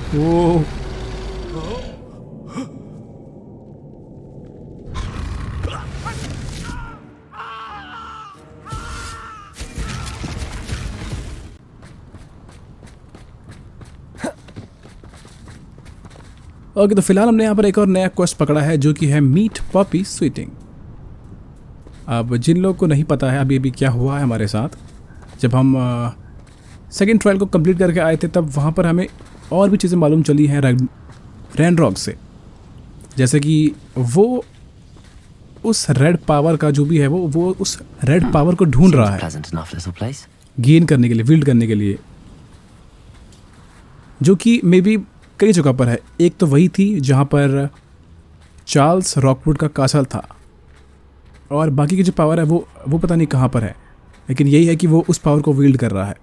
ओ okay, तो फिलहाल हमने यहाँ पर एक और नया क्वेस्ट पकड़ा है जो कि है मीट पॉपी स्वीटिंग। अब जिन लोगों को नहीं पता है अभी अभी क्या हुआ है हमारे साथ, जब हम सेकेंड ट्रायल को कंप्लीट करके आए थे तब वहाँ पर हमें और भी चीज़ें मालूम चली हैं रैनरॉक से, जैसे कि वो उस रेड पावर का जो भी है वो उस रेड पावर को ढूंढ रहा है गेन करने के लिए, विल्ड करने के लिए, जो कि मे बी कई जगह पर है। एक तो वही थी जहाँ पर चार्ल्स रॉकवुड का कासल था, और बाकी की जो पावर है वो पता नहीं कहाँ पर है, लेकिन यही है कि वो उस पावर को विल्ड कर रहा है,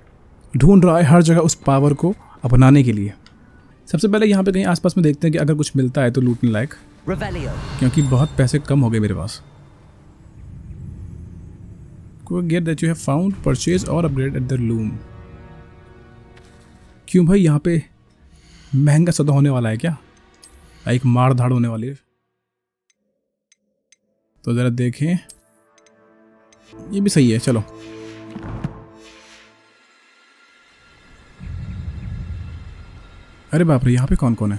ढूंढ रहा है हर जगह उस पावर को अपनाने के लिए। सबसे पहले यहाँ पे कहीं आसपास में देखते हैं कि अगर कुछ मिलता है तो लूटने लायक, क्योंकि बहुत पैसे कम हो गए मेरे पास। Get that you have found, purchase और अपग्रेड एट द लूम। क्यों भाई, यहाँ पे महंगा सौदा होने वाला है क्या? एक मार धाड़ होने वाली है। तो जरा देखें, ये भी सही है, चलो। अरे बाप रे, यहाँ पे कौन कौन है?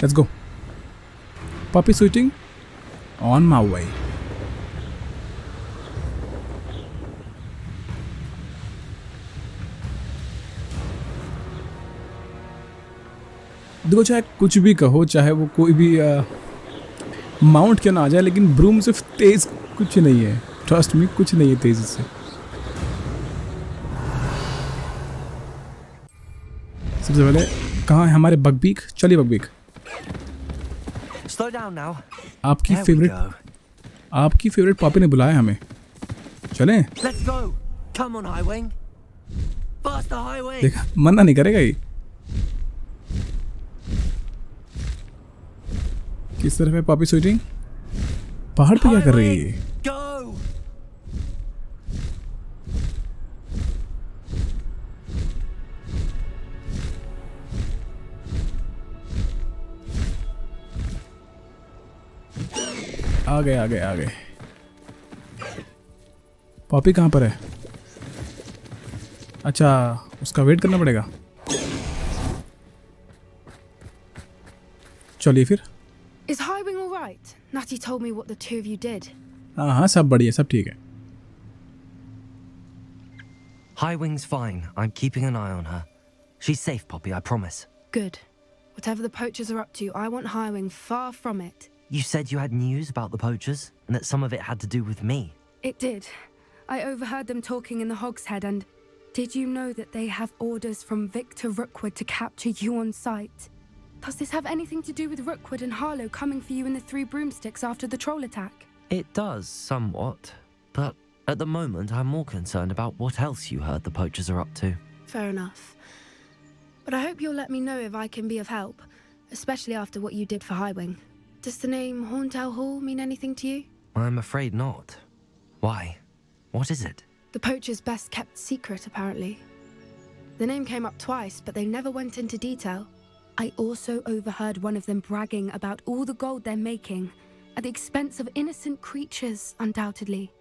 Let's go. Poppy sweating on my way. देखो, चाहे कुछ भी कहो, चाहे वो कोई भी माउंट क्यों ना आ जाए, लेकिन ब्रूम सिर्फ तेज कुछ नहीं है। ट्रस्ट मी, कुछ नहीं है तेज इससे। सबसे पहले कहाँ है हमारे बकबीक? चलिए बकबीक, आपकी फेवरेट पॉपी ने बुलाया हमें, चलें? देखा, मना नहीं करेगा ये। किस तरफ है पॉपी स्वीटिंग? पहाड़ पे क्या कर रही है ये? आ गए। पॉपी कहाँ पर है? अच्छा, उसका वेट करना पड़ेगा। चलिए फिर। Is Highwing all right? Natty told me what the two of you did. हाँ, सब बढ़िया, सब ठीक है। Highwing's fine. I'm keeping an eye on her. She's safe, Poppy, I promise. Good. Whatever the poachers are up to, I want Highwing far from it. You said you had news about the poachers, and that some of it had to do with me. It did. I overheard them talking in the Hogshead, and did you know that they have orders from Victor Rookwood to capture you on sight? Does this have anything to do with Rookwood and Harlow coming for you in the Three Broomsticks after the troll attack? It does, somewhat. But at the moment, I'm more concerned about what else you heard the poachers are up to. Fair enough. But I hope you'll let me know if I can be of help, especially after what you did for Highwing. Does the name Horntail Hall mean anything to you? I'm afraid not. Why? What is it? The poachers' best kept secret, apparently. The name came up twice, but they never went into detail. I also overheard one of them bragging about all the gold they're making, at the expense of innocent creatures, undoubtedly.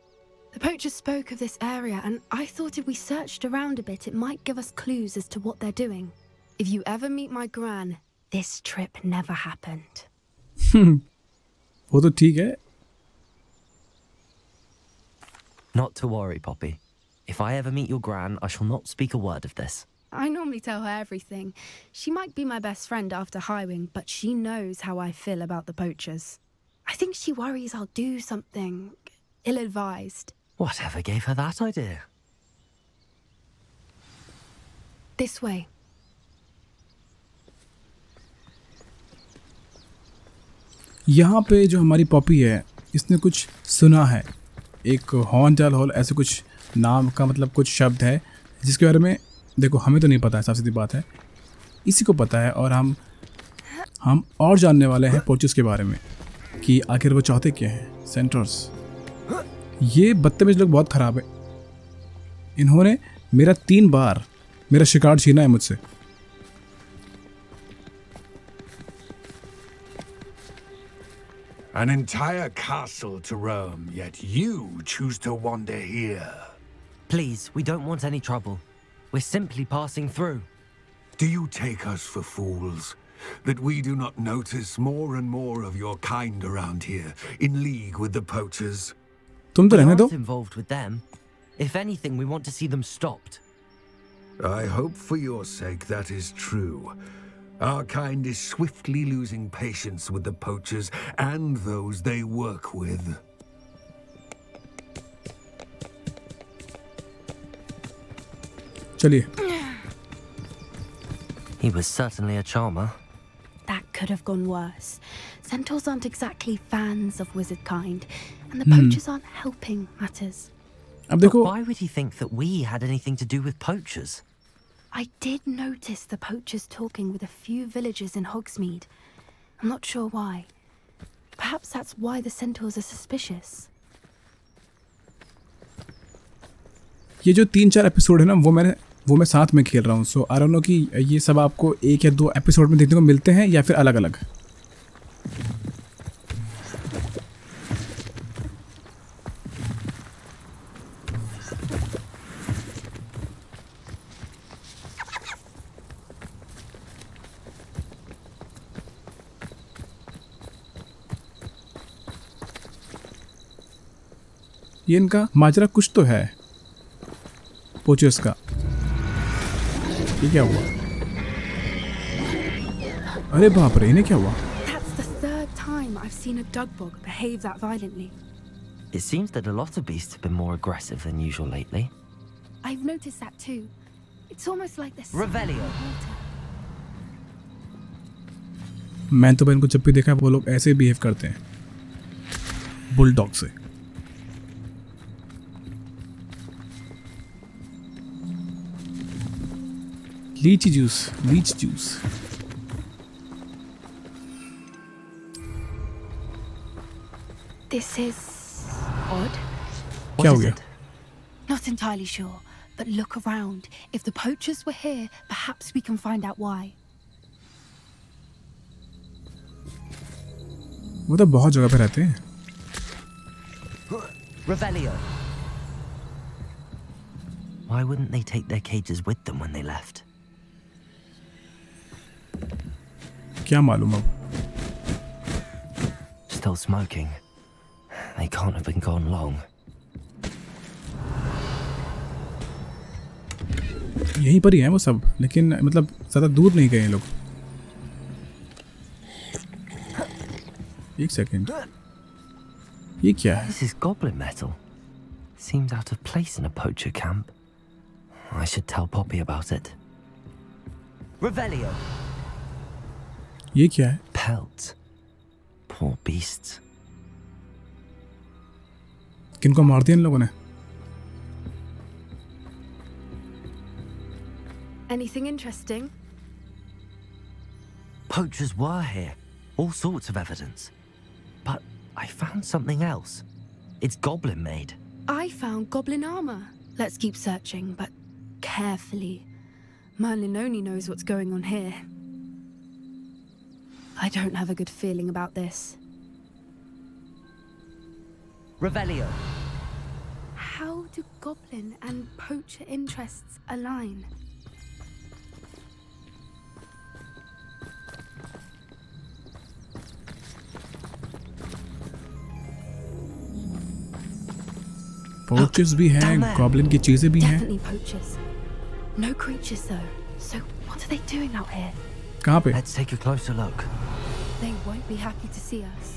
The poachers spoke of this area, and I thought if we searched around a bit, it might give us clues as to what they're doing. If you ever meet my gran, this trip never happened. वो तो ठीक है। Not to worry, Poppy. If I ever meet your gran, I shall not speak a word of this. I normally tell her everything. She might be my best friend after Highwing, but she knows how I feel about the poachers. I think she worries I'll do something ill-advised. Whatever gave her that idea? This way. यहाँ पे जो हमारी Poppy है, इसने कुछ सुना है। एक हॉर्नटेल हॉल ऐसे कुछ नाम का मतलब कुछ शब्द है जिसके बारे में देखो हमें तो नहीं पता है, साफ सीधी बात है, इसी को पता है। और हम और जानने वाले हैं पोचर्स के बारे में कि आखिर वो चाहते क्या हैं। सेंटर्स, ये बदतमीज लोग बहुत ख़राब है। इन्होंने मेरा 3 बार मेरा शिकार छीना है मुझसे। An entire castle to roam, yet you choose to wander here. Please, we don't want any trouble. We're simply passing through. Do you take us for fools? That we do not notice more and more of your kind around here, in league with the poachers? तुम तो We रहने दो। aren't involved with them. If anything, we want to see them stopped. I hope for your sake that is true. Our kind is swiftly losing patience with the poachers and those they work with. चलिए। He was certainly a charmer. That could have gone worse. Centaurs aren't exactly fans of wizard kind, and the poachers aren't helping matters. अब But देखो, why would he think that we had anything to do with poachers? I did notice the poachers talking with a few villagers in Hogsmeade. I'm not sure why. Perhaps that's why the centaurs are suspicious. ये जो 3-4 episode है ना, वो मैं साथ में खेल रहा हूँ। सो आई डोंट नो कि ये सब आपको 1 या 2 एपिसोड में देखने को मिलते हैं या फिर अलग अलग। ये इनका माजरा कुछ तो है पोचर्स का। ये क्या हुआ? अरे बाप रे, इन्हें क्या हुआ? That's the third time I've seen a Dugbog behave that violently. It seems that a lot of beasts have been more aggressive than usual lately. I've noticed that too. It's almost like they're Revelio. मैं तो इनको जब भी देखा है वो लोग ऐसे बिहेव करते हैं बुलडॉग से। Lychee juice, leech juice. This is odd. क्या हो What is गया? it? Not entirely sure, but look around. If the poachers were here, perhaps we can find out why. वो तो बहुत जगह पे रहते हैं। Revelio. Why wouldn't they take their cages with them when they left? क्या मालूम अब। Still smoking. They can't have been gone long. यहीं पर ही हैं वो सब, लेकिन मतलब ज़्यादा दूर नहीं गए हैं लोग। एक सेकेंड, ये क्या है? This is goblin metal. Seems out of place in a poacher camp. I should tell Poppy about it. Revelio. ये क्या है? Pelts. Poor beasts. किनको मार दिया इन लोगों ने? Anything interesting? Poachers were here. All sorts of evidence. But I found something else. It's goblin made. I found goblin armor. Let's keep searching, but carefully. Merlin only knows what's going on here. I don't have a good feeling about this. Revelio. How do goblin and poacher interests align? Poachers भी हैं, down there. Goblin की चीजें भी हैं। Definitely poachers. No creatures though. So what are they doing out here? कहाँ पे? Let's take a closer look. They won't be happy to see us.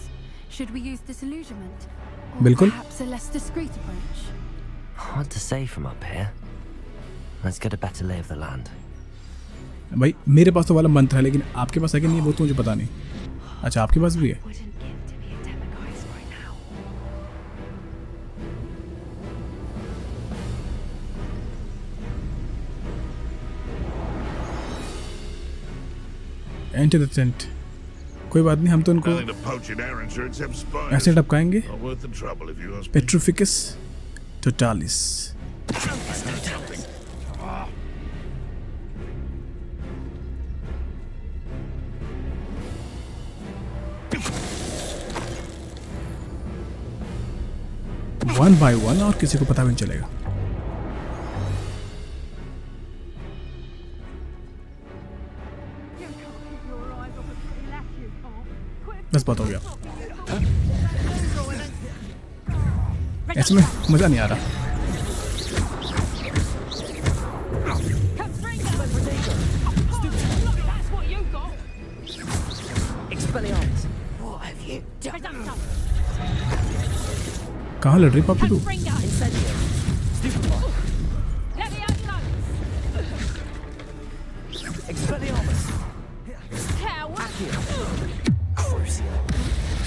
Should we use disillusionment? Or बिल्कुल। perhaps a less discreet approach? Hard to say from up here. Let's get a better lay of the land. भाई मेरे पास तो वाला मंत्र है, लेकिन आपके पास है कि नहीं वो तो मुझे पता नहीं। अच्छा, आपके पास भी है? Wouldn't give to be a demiguise right now. Enter the tent. कोई बात नहीं, हम तो उनको Nothing to poach in errands except spies. ऐसे टपकाएंगे। Not worth the trouble if you ask me. पेट्रोफिकस टोटालिस। 1 by 1 और किसी को पता भी नहीं चलेगा। बस बात हो गया। ऐसे में मजा नहीं आ रहा। कहाँ लड़ रही पापी तू?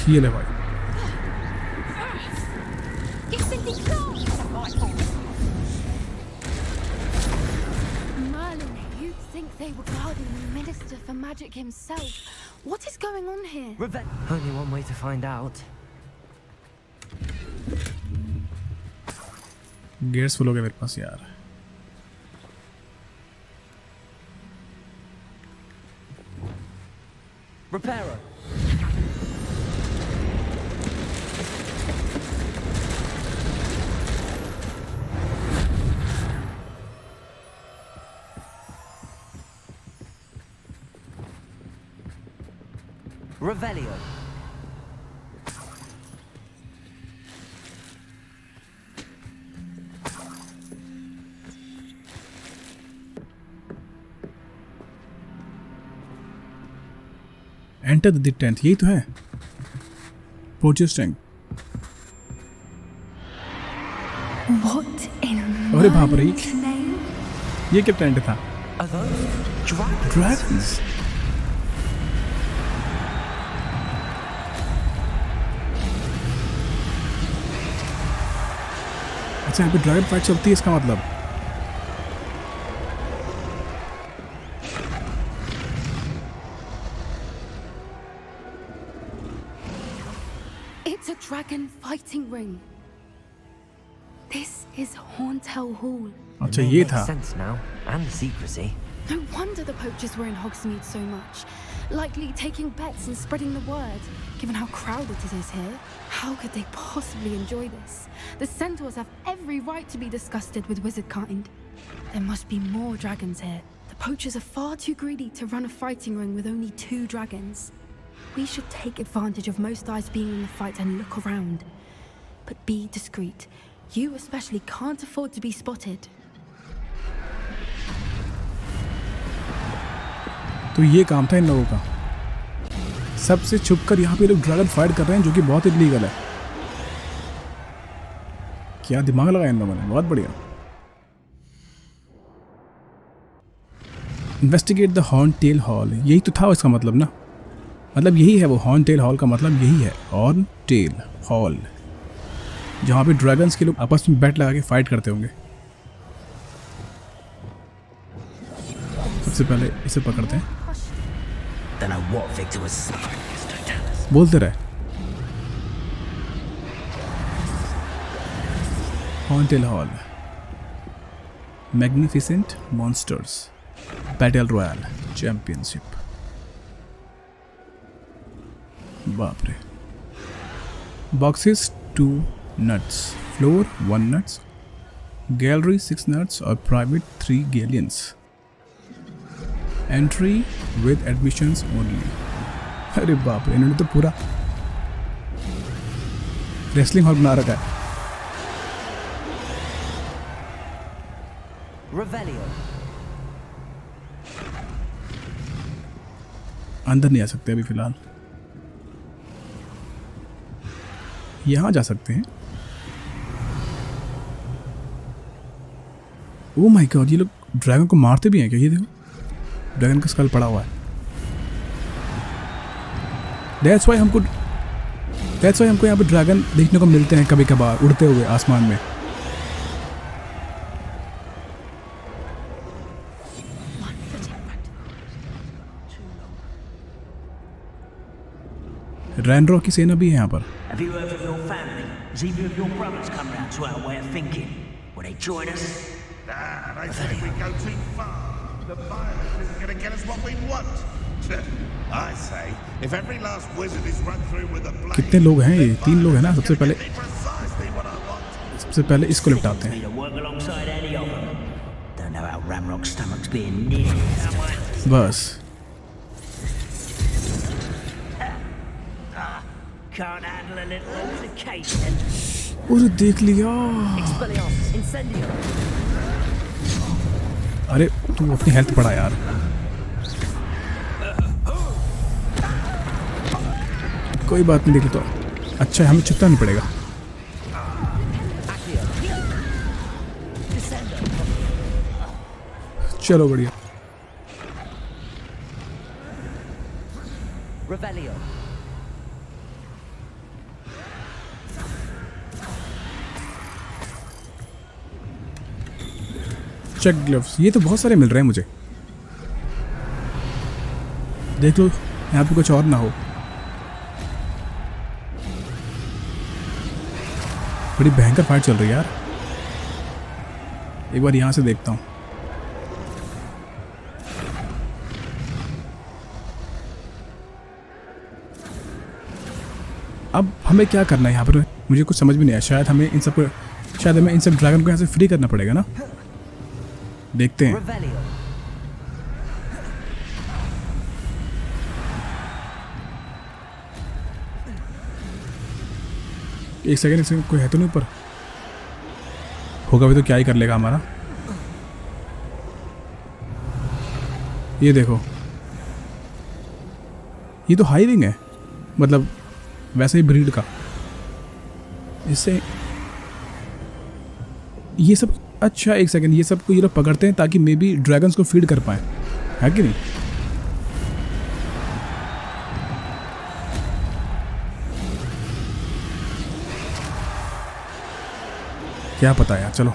ये ले भाई। Merlin, you'd think they were guarding the Minister for Magic himself. What is going on here? Only one way to find out. Gates full हो गए मेरे पास यार। Repairer. Revelio. Enter the 10th, यही तो है पोचर्स टैंक। What in अरे बाप रे, Merlin's name? ये क्या टेंट था? Are those dragons? ड्रैगन्स। अच्छा, यहाँ पे ड्रैगन फाइट चलती है, इसका मतलब It's a dragon fighting ring. This is Hauntel Hall. अच्छा It ये makes था। sense now, and the secrecy. No wonder the poachers were in Hogsmeade so much. Likely taking bets and spreading the word. Given how crowded it is here, how could they possibly enjoy this? The centaurs have every right to be disgusted with wizard kind. There must be more dragons here. The poachers are far too greedy to run a fighting ring with only 2 dragons. We should take advantage of most eyes being in the fight and look around. But be discreet. You especially can't afford to be spotted. तो ये काम था इन लोगों का, सबसे छुपकर यहाँ पे लोग ड्रैगन फाइट कर रहे हैं, जो कि बहुत इलीगल है। क्या दिमाग लगाया इन लोगों ने, बहुत बढ़िया। इन्वेस्टिगेट द हॉर्नटेल हॉल, यही तो था इसका मतलब ना, मतलब यही है वो हॉर्नटेल हॉल का मतलब यही है, हॉर्नटेल हॉल, जहाँ पे ड्रैगन्स के लोग आपस में बैट लगा के फाइट करते होंगे। सबसे पहले इसे पकड़ते हैं। Don't know what Victor was saying, Mr. Dallas. बोलते रहे। Haunted hall, magnificent monsters, battle royal championship. बाप रे। Boxes 2 nuts, floor 1 nuts, gallery 6 nuts और private 3 galleons। Entry with admissions only. अरे बाप रे, इन्होंने तो पूरा रेसलिंग हॉल बना रखा है। Revelio. अंदर नहीं आ सकते अभी फिलहाल, यहाँ जा सकते हैं। ओ माय गॉड, ये लोग ड्रैगन को मारते भी हैं क्या? ये देखो, ड्रैगन का स्कल पड़ा हुआ है। That's why हमको यहाँ पे ड्रैगन देखने को मिलते हैं कभी कभार उड़ते हुए आसमान में। रैनड्रॉ की सेना भी है यहाँ पर। Have you heard from your family? Has either of your brothers come round to our way of thinking? Will they join us? Nah, they say we go too far. The violence isn't going to get us what we want. I say, if every last wizard is run through with a blade, कितने लोग हैं ये? 3 लोग हैं ना सबसे पहले। precisely what I want. सबसे पहले इसको निपटाते Me हैं। to work alongside any of them. Don't know how Ramrock's stomach's being near. बस Can't handle a little altercation. उसे देख लिया। Expelliarmus, incendio. अरे तू अपनी हेल्थ बढ़ा यार। कोई बात नहीं, देख तो अच्छा है, हमें चिपकना नहीं पड़ेगा। चलो बढ़िया। Revelio. चेक ग्लव्स, ये तो बहुत सारे मिल रहे हैं मुझे। देख लो यहाँ पे कुछ और ना हो। बड़ी भयंकर फाइट चल रही है यार। एक बार यहाँ से देखता हूँ। अब हमें क्या करना है यहाँ पर, मुझे कुछ समझ में नहीं आया। शायद हमें इन सब ड्रैगन को यहाँ से फ्री करना पड़ेगा ना। देखते हैं। Revelio. एक सेकंड, कोई है तो नहीं ऊपर? होगा भी तो क्या ही कर लेगा हमारा। ये देखो, ये तो हाईविंग है, मतलब वैसे ही ब्रीड का। इससे ये सब, अच्छा एक सेकंड, ये सब को ये लोग पकड़ते हैं ताकि मे बी ड्रैगन्स को फीड कर पाए, है कि नहीं? क्या पता यार, चलो।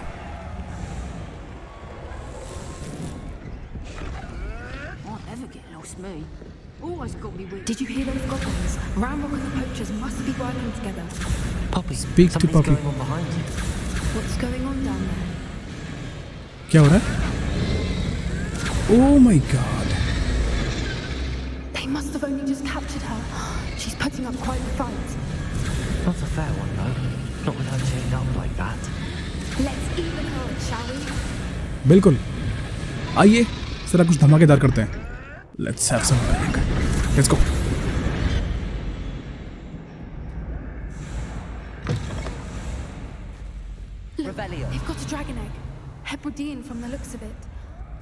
I'll never get lost, me. Always got me with. Did you hear those goblins? Ramrock and the poachers must be working together. Poppy, Speak to something's Poppy. going on behind you. What's going on down there? क्या हो रहा है? Oh my God, They must have only just captured her. She's putting up quite a fight. Not a fair one, though. Not with her chained up like that. Let's even her, shall we? बिल्कुल। आइए जरा कुछ धमाकेदार करते हैं। Let's have some fun, let's go. Revelio. They've got a dragon egg. Hebridean from the looks of it.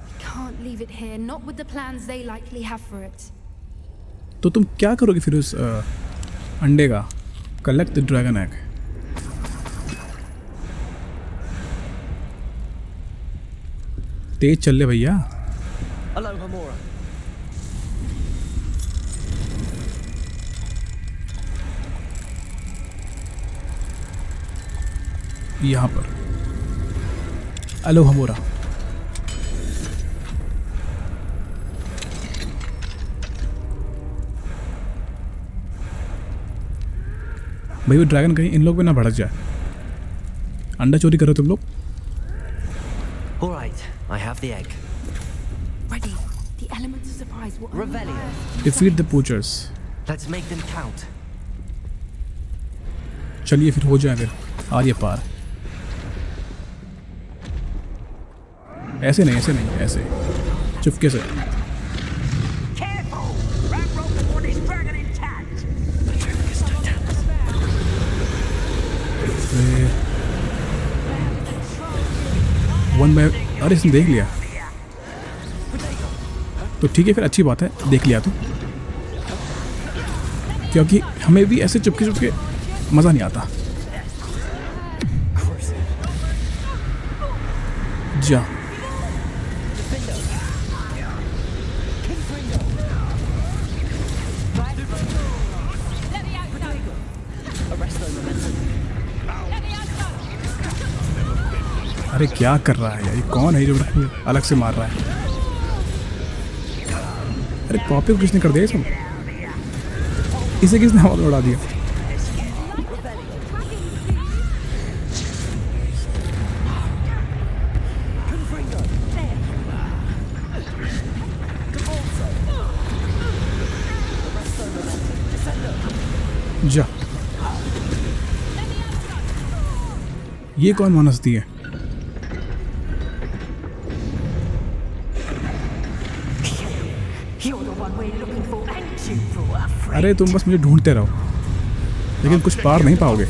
We can't leave it here, not with the plans they likely have for it. तो तुम क्या करोगे फिर उस अंडे का? Collect the dragon egg. तेज चल ले भैया। Hello, Hamura. यहाँ पर अलो हमोरा। भाई वो ड्रैगन कहीं इन लोग पे ना भड़क जाए। अंडा चोरी करो तुम लोग। All right, I have the egg. Ready. The elements of surprise will only Revelio. last. Defeat the poachers. Let's make them count. चलिए फिर हो जाए फिर आर्य पार। ऐसे नहीं, ऐसे नहीं, ऐसे चुपके से। Careful! Ramrock will want his dragon intact. One by, अरे इसने देख लिया तो ठीक है फिर, अच्छी बात है, देख लिया तो। क्योंकि हमें भी ऐसे चुपके चुपके मज़ा नहीं आता। जा अरे क्या कर रहा है यार, ये कौन है जो अलग से मार रहा है? अरे पॉपी को किसने कर दिया इसको? इसे किसने हवा में उड़ा दिया? जा ये कौन मानसती है? You're the one we're looking for, ain't you, for a friend? अरे तुम बस मुझे ढूंढते रहो, लेकिन कुछ पार नहीं पाओगे।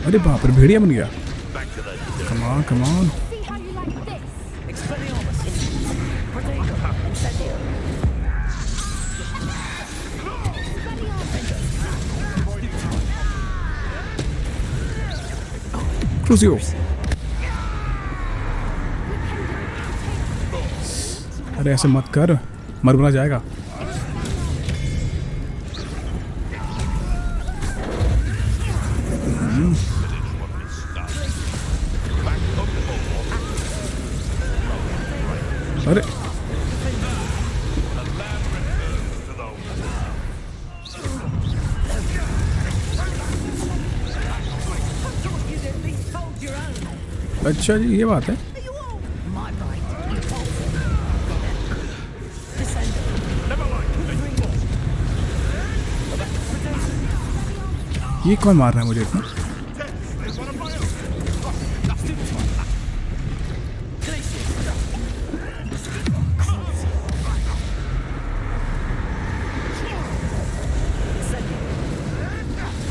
अरे बाप रे, भेड़िया बन गया। कमान कमान। See how you like this? Expelliarmus. Protego. Incendio. क्रूसियो। अरे ऐसे मत कर, मरमरा जाएगा। अरे अच्छा जी, ये बात है। ये कौन मार रहा है मुझे इतना?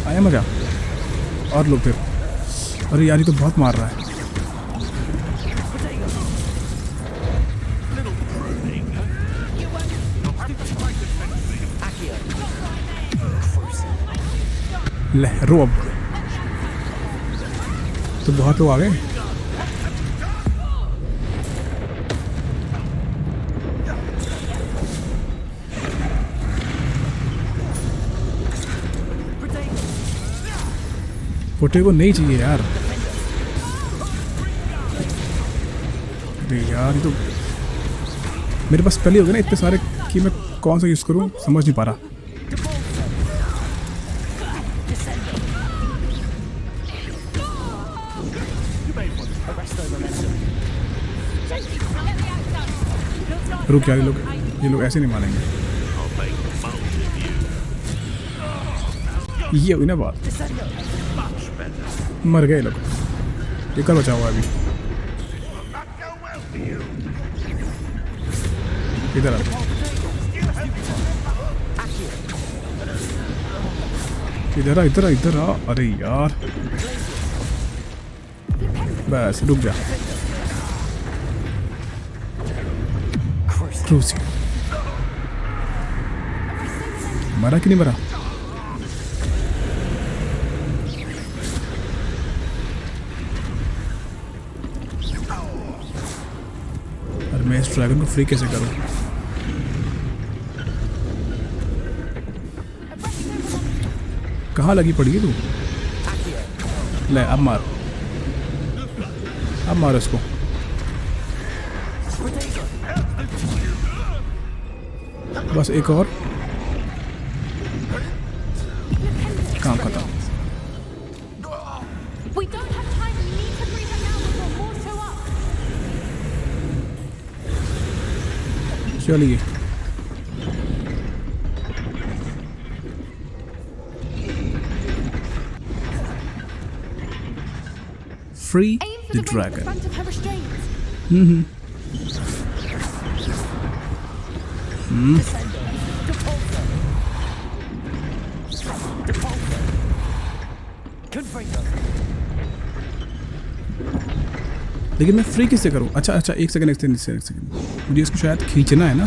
आया मजा। और लोग फिर, अरे यार ये तो बहुत मार रहा है। लहरों अब तो बहुत लोग आ गए। पोटे को नहीं चाहिए यार। अरे यार ये तो मेरे पास पहले हो गए ना इतने सारे कि मैं कौन सा यूज़ करूं समझ नहीं पा रहा। रुक यार, ये लोग ऐसे नहीं मानेंगे। ये हुई ना बात, मर गए लोग। ये कल बचा हुआ अभी। इधर आ, इधर आ, इधर आ, इधर आ। अरे यार बस रुक जा। क्रूसियो मरा कि नहीं मरा? और मैं इस ड्रैगन को फ्री कैसे करूं? कहाँ लगी पड़ी है तू? ले अब मार, अब मार इसको। बस एक और, काम खत्म। We don't have time. We need to bring her now before more show up. चलिए free Aim for the the ring at the dragon. front of her restraints. लेकिन मैं फ्री किससे करूं? अच्छा अच्छा, एक सेकंड एक सेकंड, मुझे इसको शायद खींचना है ना।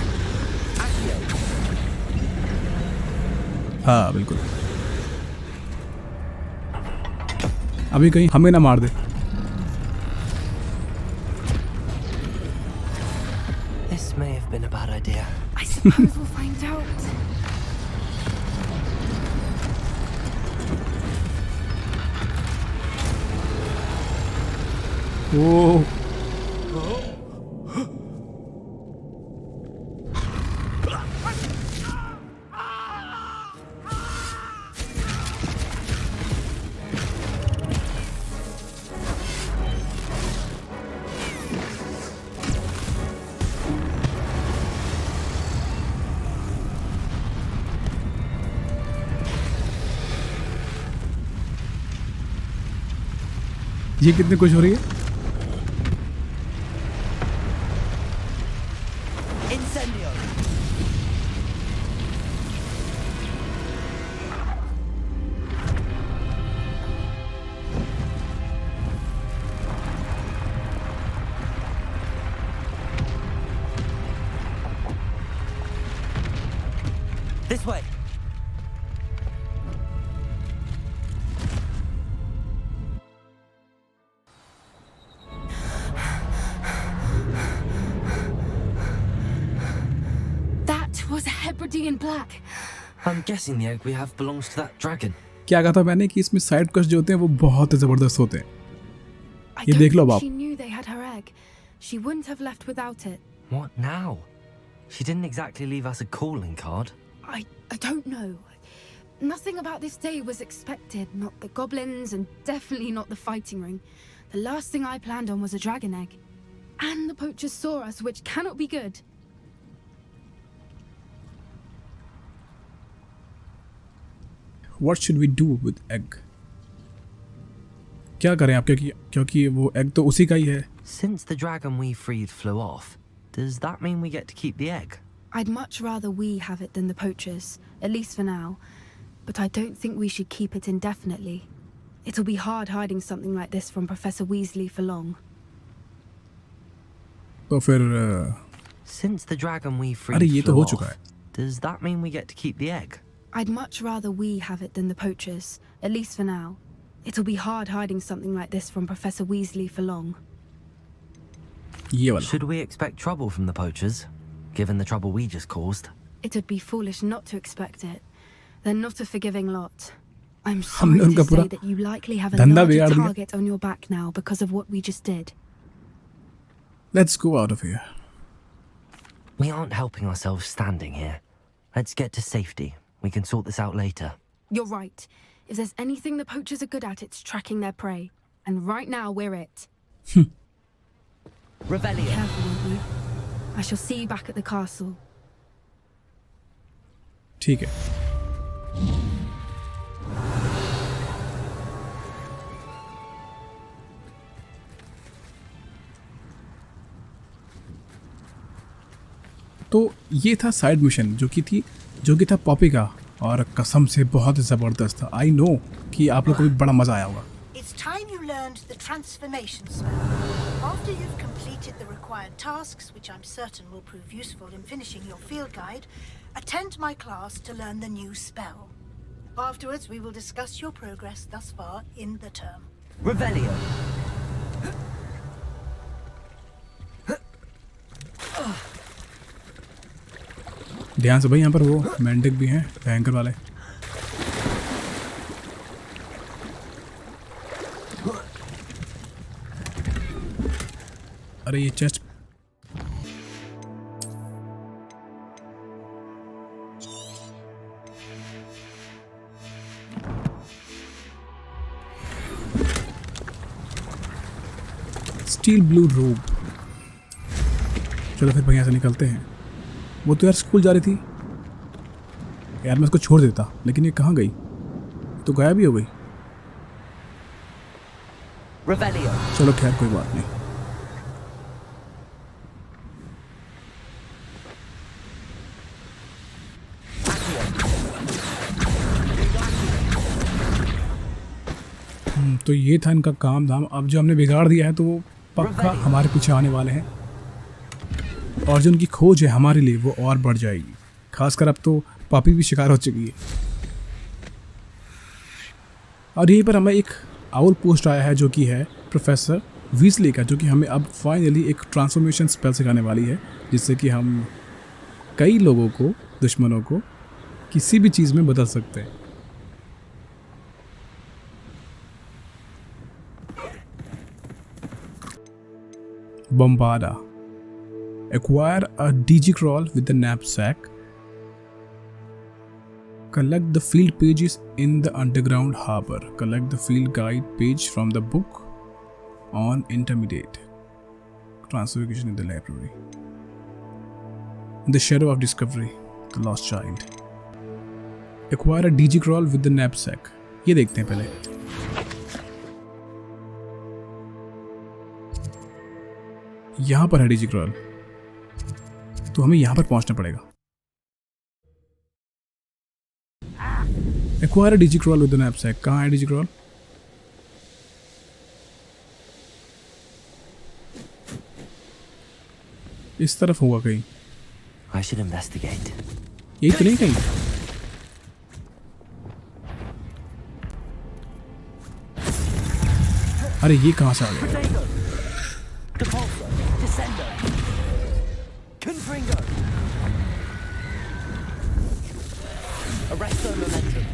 हाँ बिल्कुल, अभी कहीं हमें ना मार दे। This may have been a bad idea. I suppose we'll find out. ओ ये कितनी खुश हो रही है। Incendio! This way! That was a Hebridean black. I'm guessing the egg we have belongs to that dragon. क्या कहा था मैंने कि इसमें साइड क्वेस्ट जो होते हैं वो बहुत ज़बरदस्त होते हैं। I ये don't देख लो think बाप। she knew they had her egg. She wouldn't have left without it. What now? She didn't exactly leave us a calling card. I don't know. Nothing about this day was expected. Not the goblins, and definitely not the fighting ring. The last thing I planned on was a dragon egg. And the poachers saw us, which cannot be good. What should we do with egg? क्या करें आप, क्योंकि वो egg तो उसी का ही है। Since the dragon we freed flew off, does that mean we get to keep the egg? I'd much rather we have it than the poachers, at least for now. But I don't think we should keep it indefinitely. It'll be hard hiding something like this from Professor Weasley for long. तो फिर Since the dragon we अरे freed ये तो flew हो off, चुका है। does that mean we get to keep the egg? I'd much rather we have it than the poachers, at least for now. It'll be hard hiding something like this from Professor Weasley for long. ये वाला। Should we expect trouble from the poachers, given the trouble we just caused? It'd be foolish not to expect it. They're not a forgiving lot. I'm हमने sorry उनका to पूरा say that you likely have a धंधा larger बिगाड़ दिया। target on your back now because of what we just did. Let's go out of here. We aren't helping ourselves standing here. Let's get to safety. We can sort this out later. You're right. If there's anything the poachers are good at, it's tracking their prey. And right now, we're it. Revelio. Careful, won't you? I shall see you back at the castle. ठीक है। तो ये था side mission जो कि था Poppy का, और कसम से बहुत ज़बरदस्त था। आई नो कि आप लोग को भी बड़ा मज़ा आया होगा। It's time you learned the transformation spell. After you've completed the required tasks, which I'm certain will prove useful in finishing your field guide, attend my class to learn the new spell. Afterwards, we will discuss your progress thus far in the term. Revelio. ध्यान से भाई, यहाँ पर वो मेंडिक भी हैं, भयंकर वाले। अरे ये चेस्ट स्टील ब्लू रोब। चलो फिर भैया से निकलते हैं। वो तो यार स्कूल जा रही थी यार, मैं उसको छोड़ देता, लेकिन ये कहाँ गई? तो गायब ही हो गई। Revelio. चलो खैर कोई बात नहीं। तो ये था इनका काम धाम। अब जो हमने बिगाड़ दिया है तो वो पक्का हमारे पीछे आने वाले हैं, और जो उनकी खोज है हमारे लिए वो और बढ़ जाएगी। खासकर अब तो पापी भी शिकार हो चुकी है। और यहीं पर हमें एक आउल पोस्ट आया है जो कि है प्रोफेसर वीजली का, जो कि हमें अब फाइनली एक ट्रांसफॉर्मेशन स्पेल सिखाने वाली है, जिससे कि हम कई लोगों को, दुश्मनों को किसी भी चीज़ में बदल सकते हैं। Bombarda. Acquire a Digicrawl with the knapsack. Collect the field pages in the underground harbor. Collect the field guide page from the book on intermediate. Transfiguration in the library. In the shadow of discovery, the lost child. Acquire a Digicrawl with the knapsack. ये देखते हैं पहले। यहाँ पर है डिजिक्रॉल, तो हमें यहाँ पर पहुँचना पड़ेगा। Acquire Diricawl with an knapsack। कहाँ है डिजिक्रॉल? इस तरफ होगा कहीं। I should investigate. यही तो नहीं कहीं? अरे ये कहाँ से आ गया? Depulso, Descendo, Confringo, Arresto Momentum.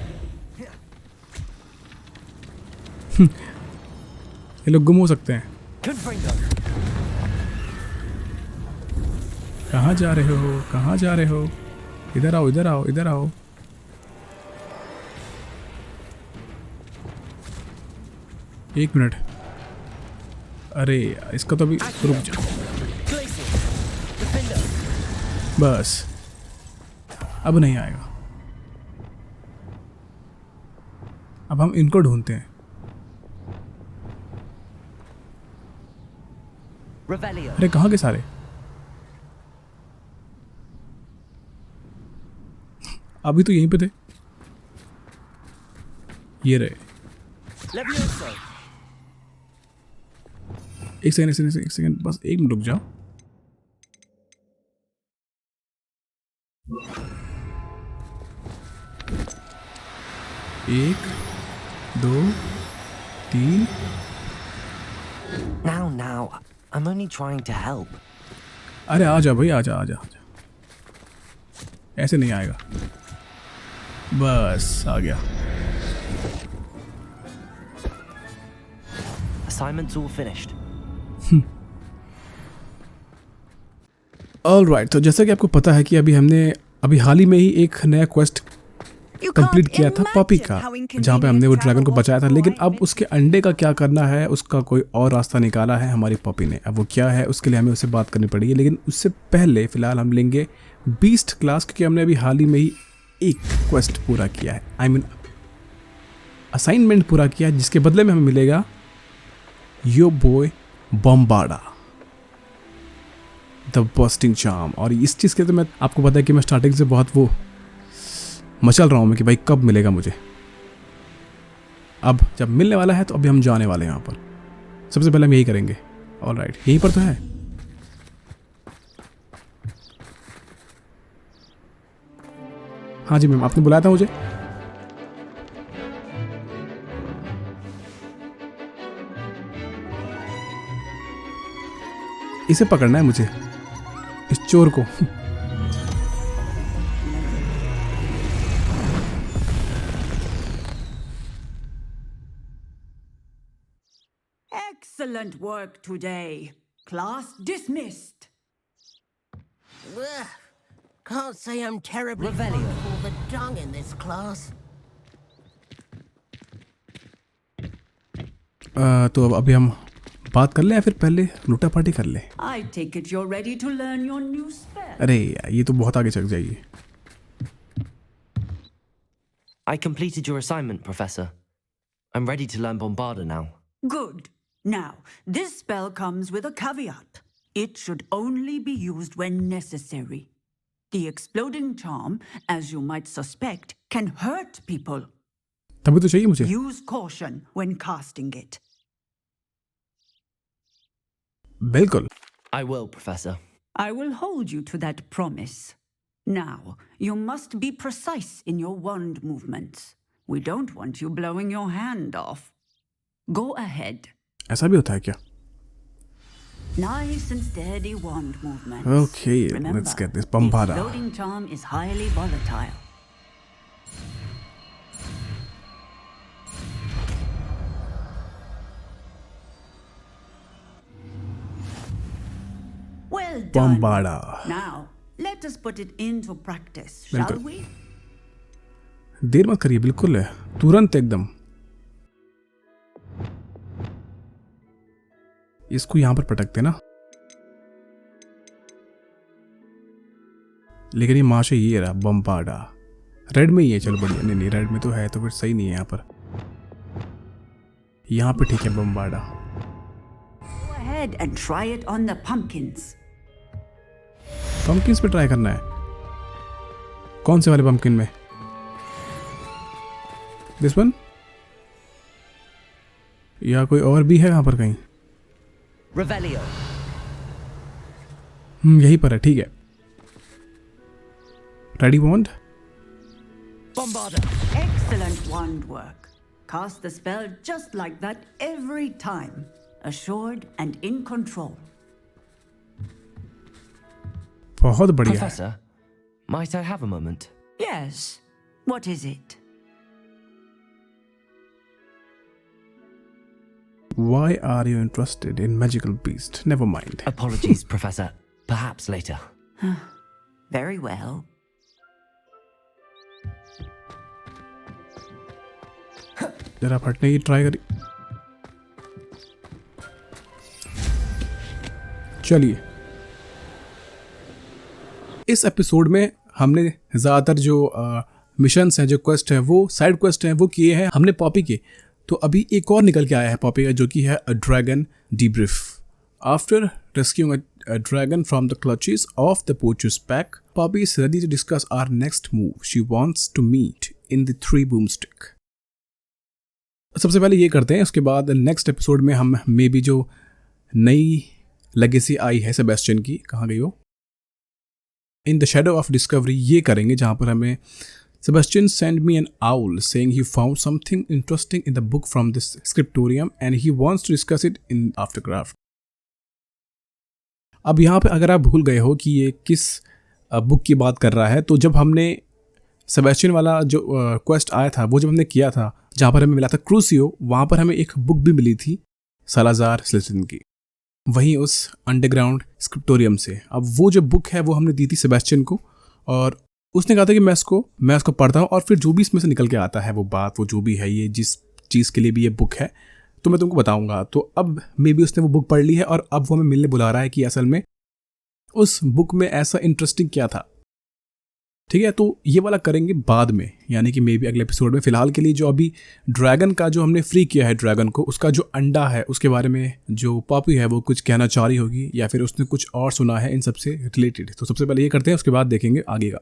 ये लोग गुम हो सकते हैं। Confringo. कहाँ जा रहे हो? कहाँ जा रहे हो? इधर आओ, इधर आओ, इधर आओ। एक मिनट। अरे इसका तो अभी रुक जा। Glacier, Defender, बस अब नहीं आएगा। अब हम इनको ढूंढते हैं। Revelio, अरे कहाँ के सारे? अभी तो यहीं पे थे। ये रहे। Levioso, एक सेकंड, एक सेकंड, बस एक मिनट रुक जाओ। एक, दो, तीन। Now, I'm only trying to help. अरे आजा भाई, आजा आजा आजा। ऐसे नहीं आएगा। बस आ गया। Assignment's all finished. ऑलराइट, तो जैसा कि आपको पता है कि अभी हाल ही में ही एक नया क्वेस्ट कंप्लीट किया था पॉपी का, जहाँ पे हमने वो ड्रैगन को बचाया था। लेकिन अब उसके अंडे का क्या करना है, उसका कोई और रास्ता निकाला है हमारी पॉपी ने। अब वो क्या है, उसके लिए हमें उससे बात करनी पड़ेगी। लेकिन उससे पहले फ़िलहाल हम लेंगे बीस्ट क्लास, क्योंकि हमने अभी हाल ही में ही एक क्वेस्ट पूरा किया है। आई मीन असाइनमेंट पूरा किया है, जिसके बदले में हमें मिलेगा यो बॉय बम्बाडा द बस्टिंग चार्म। और इस चीज़ के तो मैं आपको पता है कि मैं स्टार्टिंग से बहुत वो मचल रहा हूँ मैं कि भाई कब मिलेगा मुझे। अब जब मिलने वाला है तो अभी हम जाने वाले हैं यहाँ पर। सबसे पहले हम यही करेंगे। ऑलराइट, यहीं पर तो है। हाँ जी मैम, आपने बुलाया था मुझे। इसे पकड़ना है मुझे, इस चोर को। Excellent work today. Class dismissed. Ugh. Can't say I'm terribly Revelio. fond of all the dung in this class. तो अब अभी हम बात कर लें या फिर पहले लूटा पार्टी कर लें? I take it you're ready to learn your new spell. अरे यार, ये तो बहुत आगे चल जाइए। I completed your assignment, Professor. I'm ready to learn Bombarda now. Good. Now, this spell comes with a caveat. It should only be used when necessary. The exploding charm, as you might suspect, can hurt people. तभी तो चाहिए मुझे। Use caution when casting it. बिल्कुल। I will, Professor. I will hold you to that promise. Now, you must be precise in your wand movements. We don't want you blowing your hand off. Go ahead. ऐसा भी होता है क्या? Nice and steady wand movements. Okay, Remember, let's get this Bombarda. The exploding charm is highly volatile. Well done. Bombarda. Now, let us put it into practice, shall बिल्कुल। we? देर मत करिए, बिल्कुल है, तुरंत एकदम। इसको यहाँ पर पटकते ना, लेकिन ये माशा ये रहा बम्बाडा। रेड में ही है, चलो बढ़िया। नहीं रेड में तो है, तो फिर सही नहीं है यहाँ पर। यहाँ पे ठीक है बम्बाडा। Go ahead and try it on the pumpkins. पंपकिन्स पे ट्राई करना है? कौन से वाले पंपकिन में? This one? या कोई और भी है यहाँ पर कहीं? Revelio. यहीं पर है, ठीक है. Ready wand? Bombarda. Excellent wand work. Cast the spell just like that every time. Assured and in control. बहुत बढ़िया. Professor, might I have a moment? Yes. What is it? Why are you interested in magical beast? Never mind. Apologies, Professor. Perhaps later. Very well. जरा फटने की try करी. चलिए, इस episode में हमने ज़्यादातर जो मिशंस हैं, जो क्वेस्ट हैं, वो साइड क्वेस्ट हैं, वो किए हैं हमने पॉपी के. तो अभी एक और निकल के आया है पॉपी का, जो कि है a dragon debrief. After rescuing a dragon from the clutches of the poacher's pack, Poppy is ready to discuss our next move. She wants to meet in the Three Broomstick. सबसे पहले ये करते हैं, उसके बाद नेक्स्ट एपिसोड में हम may be जो नई लेगेसी आई है सेबेस्टियन की, कहाँ गई वो, in the shadow of discovery, ये करेंगे, जहाँ पर हमें Sebastian sent me an owl saying he found something interesting in the book from this scriptorium and he wants to discuss it in Aftercraft. अब यहाँ पे अगर आप भूल गए हो कि ये किस बुक की बात कर रहा है, तो जब हमने सेबेस्टियन वाला जो क्वेस्ट आया था, वो जब हमने किया था, जहाँ पर हमें मिला था क्रूसियो, वहाँ पर हमें एक बुक भी मिली थी सालाजार स्लिथिन की, वहीं उस अंडरग्राउंड स्क्रिप्टोरियम से. अब वो जो बुक है वो हमने दी थी सेबेस्टियन को, और उसने कहा था कि मैं उसको पढ़ता हूँ और फिर जो भी इसमें से निकल के आता है वो बात, वो जो भी है, ये जिस चीज़ के लिए भी ये बुक है, तो मैं तुमको बताऊंगा. तो अब मे बी उसने वो बुक पढ़ ली है और अब वो हमें मिलने बुला रहा है कि असल में उस बुक में ऐसा इंटरेस्टिंग क्या था. ठीक है, तो ये वाला करेंगे बाद में, यानी कि मे बी अगले एपिसोड में. फिलहाल के लिए जो अभी ड्रैगन का जो हमने फ्री किया है ड्रैगन को, उसका जो अंडा है उसके बारे में जो पॉपी है वो कुछ कहना चाह रही होगी, या फिर उसने कुछ और सुना है इन सबसे रिलेटेड. तो सबसे पहले ये करते हैं, उसके बाद देखेंगे आगे का.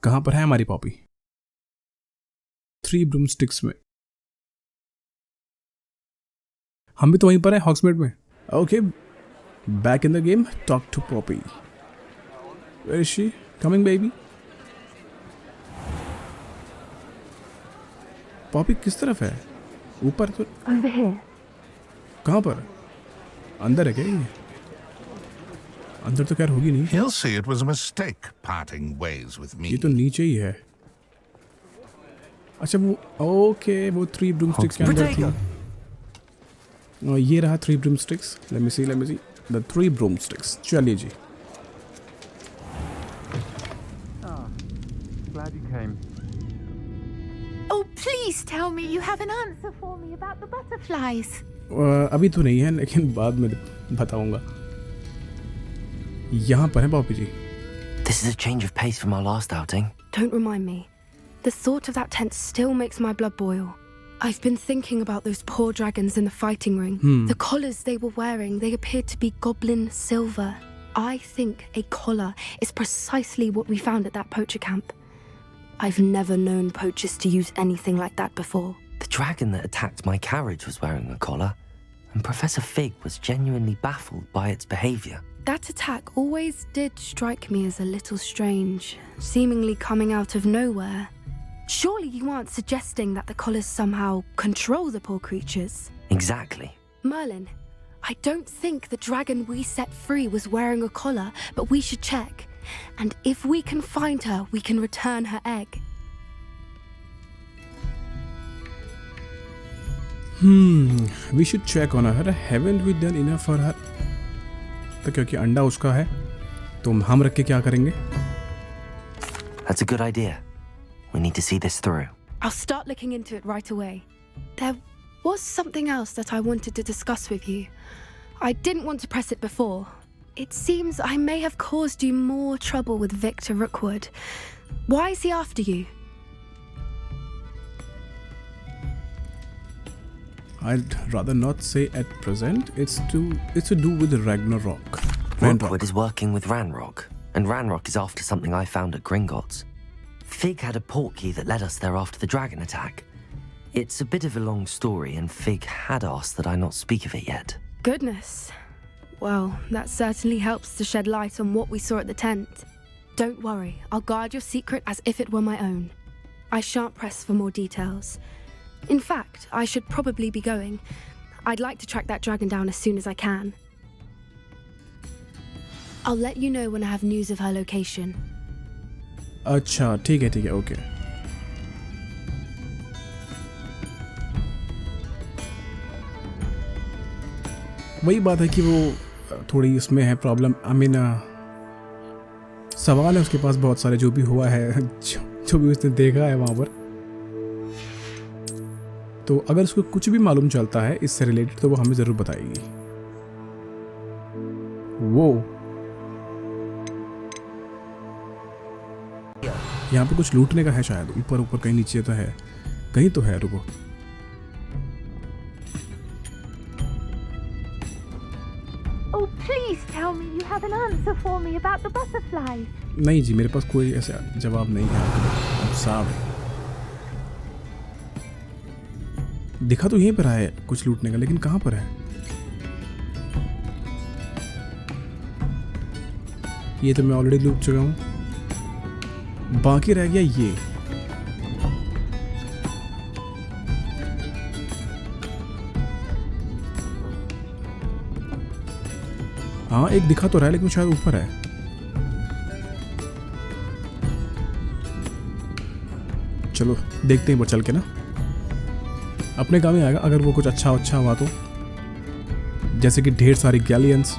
कहाँ पर है हमारी पॉपी? थ्री ब्रूमस्टिक्स में. हम भी तो वहीं पर हैं, हॉग्समीड में. Okay, back in the game. Talk to Poppy. Where is she? Coming baby. Poppy किस तरफ है? ऊपर तो. Over here. कहाँ पर? अंदर है क्या ये? अंदर तो खैर होगी नहीं. He'll see it was a mistake parting ways with me. ये तो नीचे ही है. अच्छा वो, ओके, वो थ्री ब्रूमस्टिक्स के अंदर थी. और ये रहा three broomsticks. Let me see the three broomsticks. चलिए जी. Glad you came. Oh, please tell me you have an answer for me about the butterflies. अभी तो नहीं है, लेकिन बाद में बताऊंगा. यहाँ पर है Poppy ji. This is a change of pace from our last outing. Don't remind me. The thought of that tent still makes my blood boil. I've been thinking about those poor dragons in the fighting ring. The collars they were wearing, they appeared to be goblin silver. I think a collar is precisely what we found at that poacher camp. I've never known poachers to use anything like that before. The dragon that attacked my carriage was wearing a collar, and Professor Fig was genuinely baffled by its behavior. That attack always did strike me as a little strange, seemingly coming out of nowhere. Surely you aren't suggesting that the collars somehow control the poor creatures? Exactly. Merlin, I don't think the dragon we set free was wearing a collar, but we should check. And if we can find her, we can return her egg. We should check on her. Haven't we done enough for her? तो क्योंकि अंडा उसका है, तो हम रख के क्या करेंगे? That's a good idea. We need to see this through. I'll start looking into it right away. There was something else that I wanted to discuss with you. I didn't want to press it before. It seems I may have caused you more trouble with Victor Rookwood. Why is he after you? I'd rather not say at present. It's to do with Ragnarok. Rookwood is working with Ranrock, and Ranrock is after something I found at Gringotts. Fig had a portkey that led us there after the dragon attack. It's a bit of a long story, and Fig had asked that I not speak of it yet. Goodness. Well, that certainly helps to shed light on what we saw at the tent. Don't worry, I'll guard your secret as if it were my own. I shan't press for more details. In fact, I should probably be going. I'd like to track that dragon down as soon as I can. I'll let you know when I have news of her location. अच्छा ठीक है okay. वही बात है कि वो थोड़ी उसमें है प्रॉब्लम. आई मीन सवाल है उसके पास बहुत सारे, जो भी हुआ है, जो भी उसने देखा है वहाँ पर. तो अगर उसको कुछ भी मालूम चलता है इससे रिलेटेड तो वो हमें ज़रूर बताएगी. वो यहाँ पे कुछ लूटने का है शायद. ऊपर ऊपर कहीं नीचे तो है, कहीं तो है. रुको. Oh, please tell me you have an answer for me about the butterflies. नहीं जी, मेरे पास कोई ऐसा जवाब नहीं है. साहब दिखा तो यहीं पर है कुछ लूटने का, लेकिन कहाँ पर है? ये तो मैं ऑलरेडी लूट चुका हूँ. बाकी रह गया ये. हाँ एक दिखा तो रहा है, लेकिन शायद ऊपर है. चलो देखते हैं वो चल के ना, अपने काम ही आएगा अगर वो कुछ अच्छा हुआ तो. जैसे कि ढेर सारी गैलियंस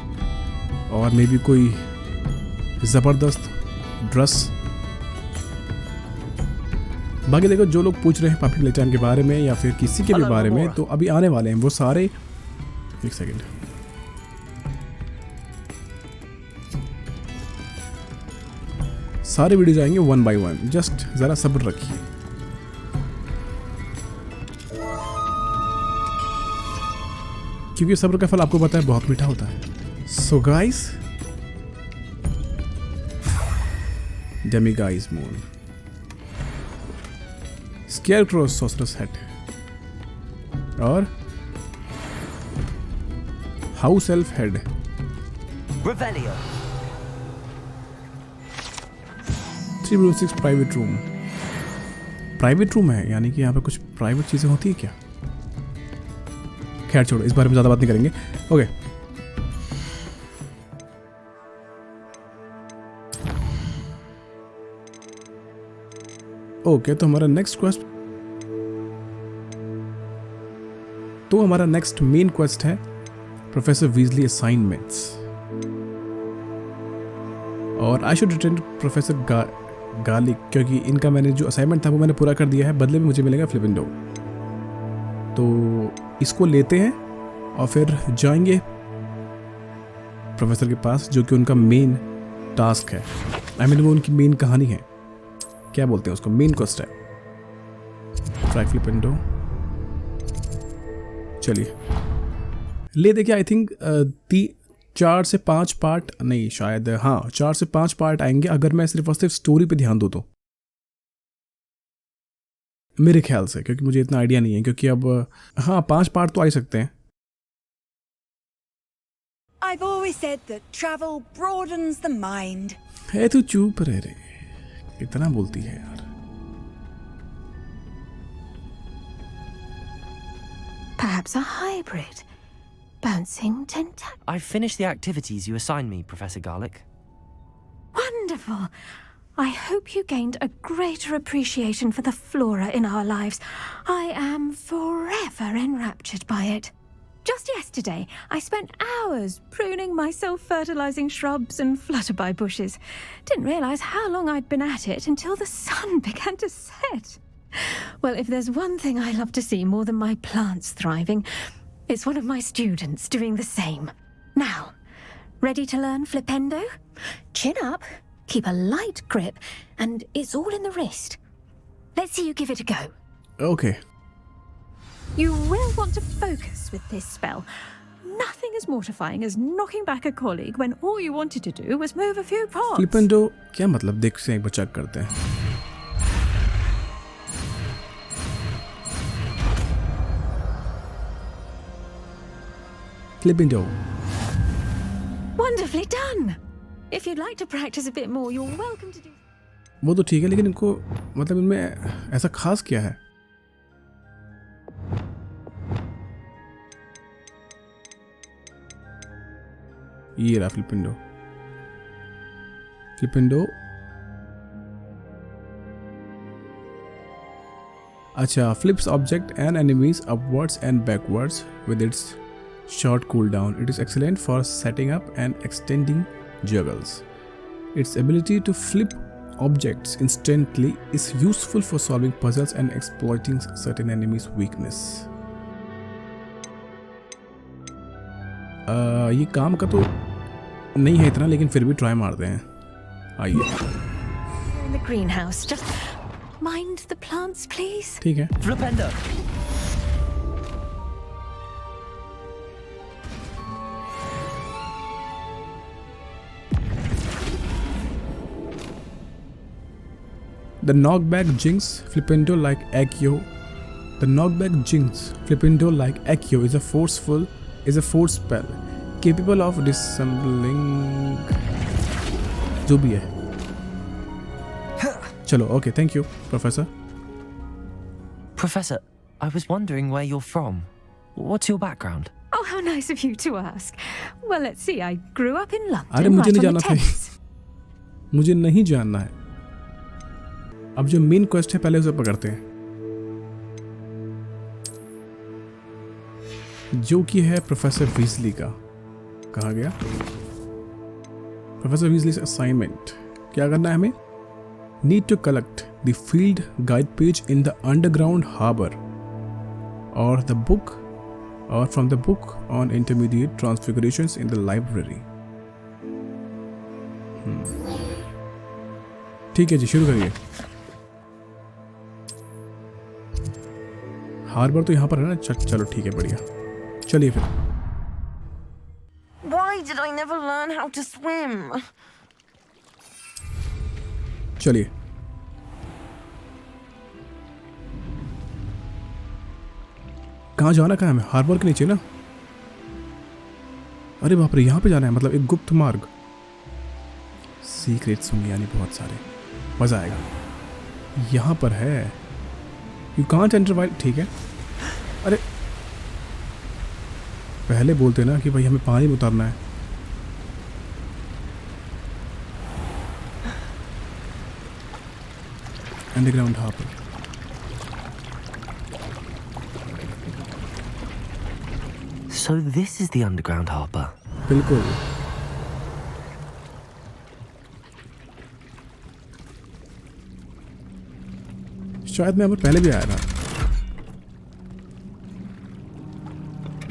और मे बी कोई ज़बरदस्त ड्रेस. बाकी देखो, जो लोग पूछ रहे हैं पापी प्लेटाइम के बारे में या फिर किसी के भी बारे में, तो अभी आने वाले हैं वो सारे. एक सेकेंड. सारे वीडियोज आएंगे 1 by 1. जस्ट ज़रा सब्र रखिए. क्योंकि सब्र का फल आपको पता है बहुत मीठा होता है. So guys, demiguise moon, scarecrow sorcerer's head और house elf head. Revelio. 306 private room. Private room है यानी कि यहाँ पे कुछ प्राइवेट चीज़ें होती है क्या? खैर छोड़ो, इस बारे में ज़्यादा बात नहीं करेंगे. ओके. ओके तो हमारा नेक्स्ट मेन क्वेस्ट है प्रोफेसर वीजली असाइनमेंट्स. और I should return professor garlic, क्योंकि इनका मैंने जो असाइनमेंट था वो मैंने पूरा कर दिया है. बदले में मुझे मिलेगा फ्लिपिंडो. तो इसको लेते हैं और फिर जाएंगे प्रोफेसर के पास, जो कि उनका मेन टास्क है. आई मीन वो उनकी मेन कहानी है, क्या बोलते हैं उसको, मेन क्वेस्ट है. ट्राई फ्लिपिंडो. चलिए ले देखिए. आई थिंक 4 से 5 पार्ट नहीं, शायद हाँ 4 से 5 पार्ट आएंगे अगर मैं सिर्फ और सिर्फ स्टोरी पे ध्यान दूँ तो, मेरे ख्याल से. क्योंकि मुझे इतना आइडिया नहीं है, क्योंकि अब हाँ 5 पार्ट तो आ ही सकते हैं. I've always said that travel broadens the mind. है तू चुप रह रे, इतना बोलती है यार. Perhaps a hybrid. Bouncing tentacle. I've finished the activities you assigned me, Professor Garlic. Wonderful. I hope you gained a greater appreciation for the flora in our lives. I am forever enraptured by it. Just yesterday, I spent hours pruning my self-fertilizing shrubs and flutterby bushes. Didn't realize how long I'd been at it until the sun began to set. Well, if there's one thing I love to see more than my plants thriving, it's one of my students doing the same. Now, ready to learn Flipendo? Chin up, keep a light grip, and it's all in the wrist. Let's see you give it a go. Okay. You will want to focus with this spell. Nothing as mortifying as knocking back a colleague when all you wanted to do was move a few pods. फ्लिपेंडो क्या मतलब, देख से एक बार check करते हैं. फ्लिपेंडो. Wonderfully done. If you'd like to practice a bit more, you're welcome to do. वो तो ठीक है, लेकिन इनको मतलब इनमें ऐसा खास क्या है? ये रहा फ्लिपेंडो. फ्लिपेंडो. अच्छा, flips object and enemies upwards and backwards with its short cooldown. It is excellent for setting up and extending juggles. Its ability to flip objects instantly is useful for solving puzzles and exploiting certain enemies' weakness. ये काम का तो नहीं है इतना, लेकिन फिर भी ट्राई मारते हैं. आइए. In the greenhouse, just mind the plants, please. ठीक है. Flipendo. The knockback jinx Flipendo like Accio. The knockback jinx Flipendo like Accio is a force spell capable of disassembling. जो भी है. चलो, okay, thank you, Professor. Professor, I was wondering where you're from. What's your background? Oh, how nice of you to ask. Well, let's see. I grew up in London. अरे मुझे right नहीं on the जानना था. Thames. मुझे नहीं जानना है. अब जो मेन क्वेस्ट है पहले उसे पकड़ते हैं, जो कि है प्रोफेसर वीजली का. कहा गया प्रोफेसर वीजली असाइनमेंट. क्या करना है हमें? Need to collect the field guide page in the underground harbour और द बुक और from the book on intermediate transfigurations in the library. ठीक है जी, शुरू करिए. हार्बर तो यहाँ पर है ना. चलो ठीक है, बढ़िया. चलिए फिर. Why did I never learn how to swim? चलिए. कहाँ जाना, कहाँ है? हार्बर के नीचे ना. अरे बाप रे, यहाँ पे जाना है. मतलब एक गुप्त मार्ग. सीक्रेट्स होंगे यानी बहुत सारे. मजा आएगा. यहाँ पर है. You can't enter while. ठीक है. अरे पहले बोलते ना कि भाई हमें पानी में उतरना है. Underground harbour. So this is the underground harbour. बिल्कुल. शायद मैं यहाँ पर पहले भी आया था.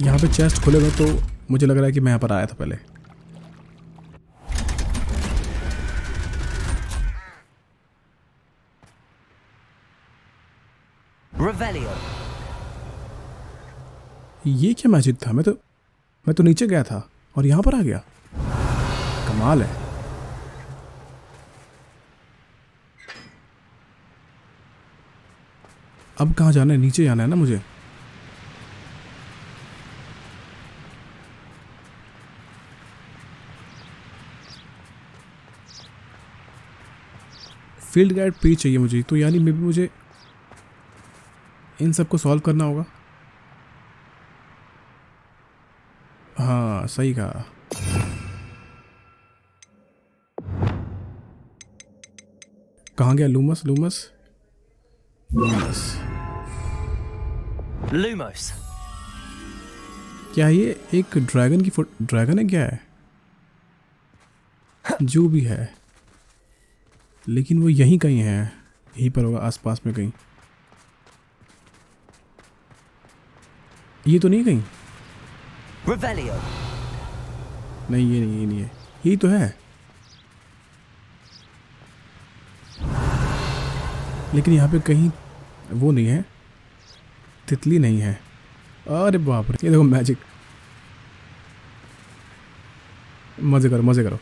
यहाँ पे चेस्ट खुले हुए, तो मुझे लग रहा है कि मैं यहाँ पर आया था पहले. Revelio. ये क्या मैजिक था? मैं तो नीचे गया था और यहाँ पर आ गया. कमाल है. अब कहाँ जाना है? नीचे जाना है ना मुझे. फील्ड गाइड पेज चाहिए मुझे, तो यानी मे बी मुझे इन सबको सॉल्व करना होगा. हाँ, सही कहा. कहाँ गया लूमस? Lumos. क्या ये एक ड्रैगन की ड्रैगन है? क्या है? जो भी है, लेकिन वो यहीं कहीं है. यहीं पर होगा आसपास में कहीं. ये तो नहीं कहीं. Revelio. नहीं, ये नहीं है. यही तो है. लेकिन यहाँ पे कहीं वो नहीं है. तितली नहीं है. अरे बाप रे, ये देखो मैजिक। मजे करो मजे करो।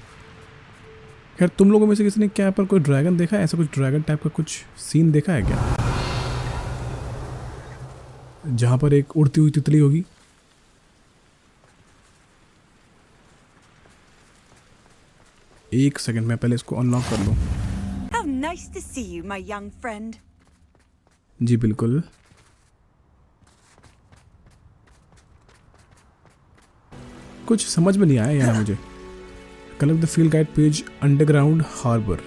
खैर तुम लोगों में से किसी ने क्या पर कोई ड्रैगन देखा है? ऐसा कुछ ड्रैगन टाइप का कुछ सीन देखा है क्या, जहां पर एक उड़ती हुई तितली होगी? एक सेकंड में पहले इसको अनलॉक कर लूं। How nice to see you, my young friend. जी बिल्कुल। कुछ समझ में नहीं आया यहाँ मुझे। Collect the field guide page underground harbour.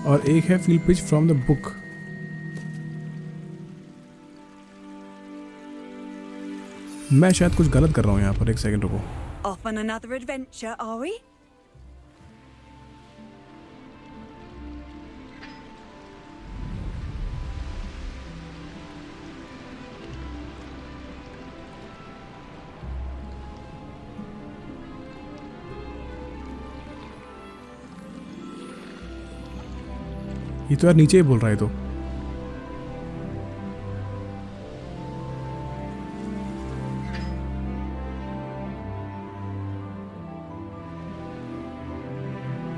और एक है field page from the book. मैं शायद कुछ गलत कर रहा हूँ यहाँ पर, एक सेकंड रुको। Off on another adventure, are we? ये तो यार नीचे ही बोल रहा है तो।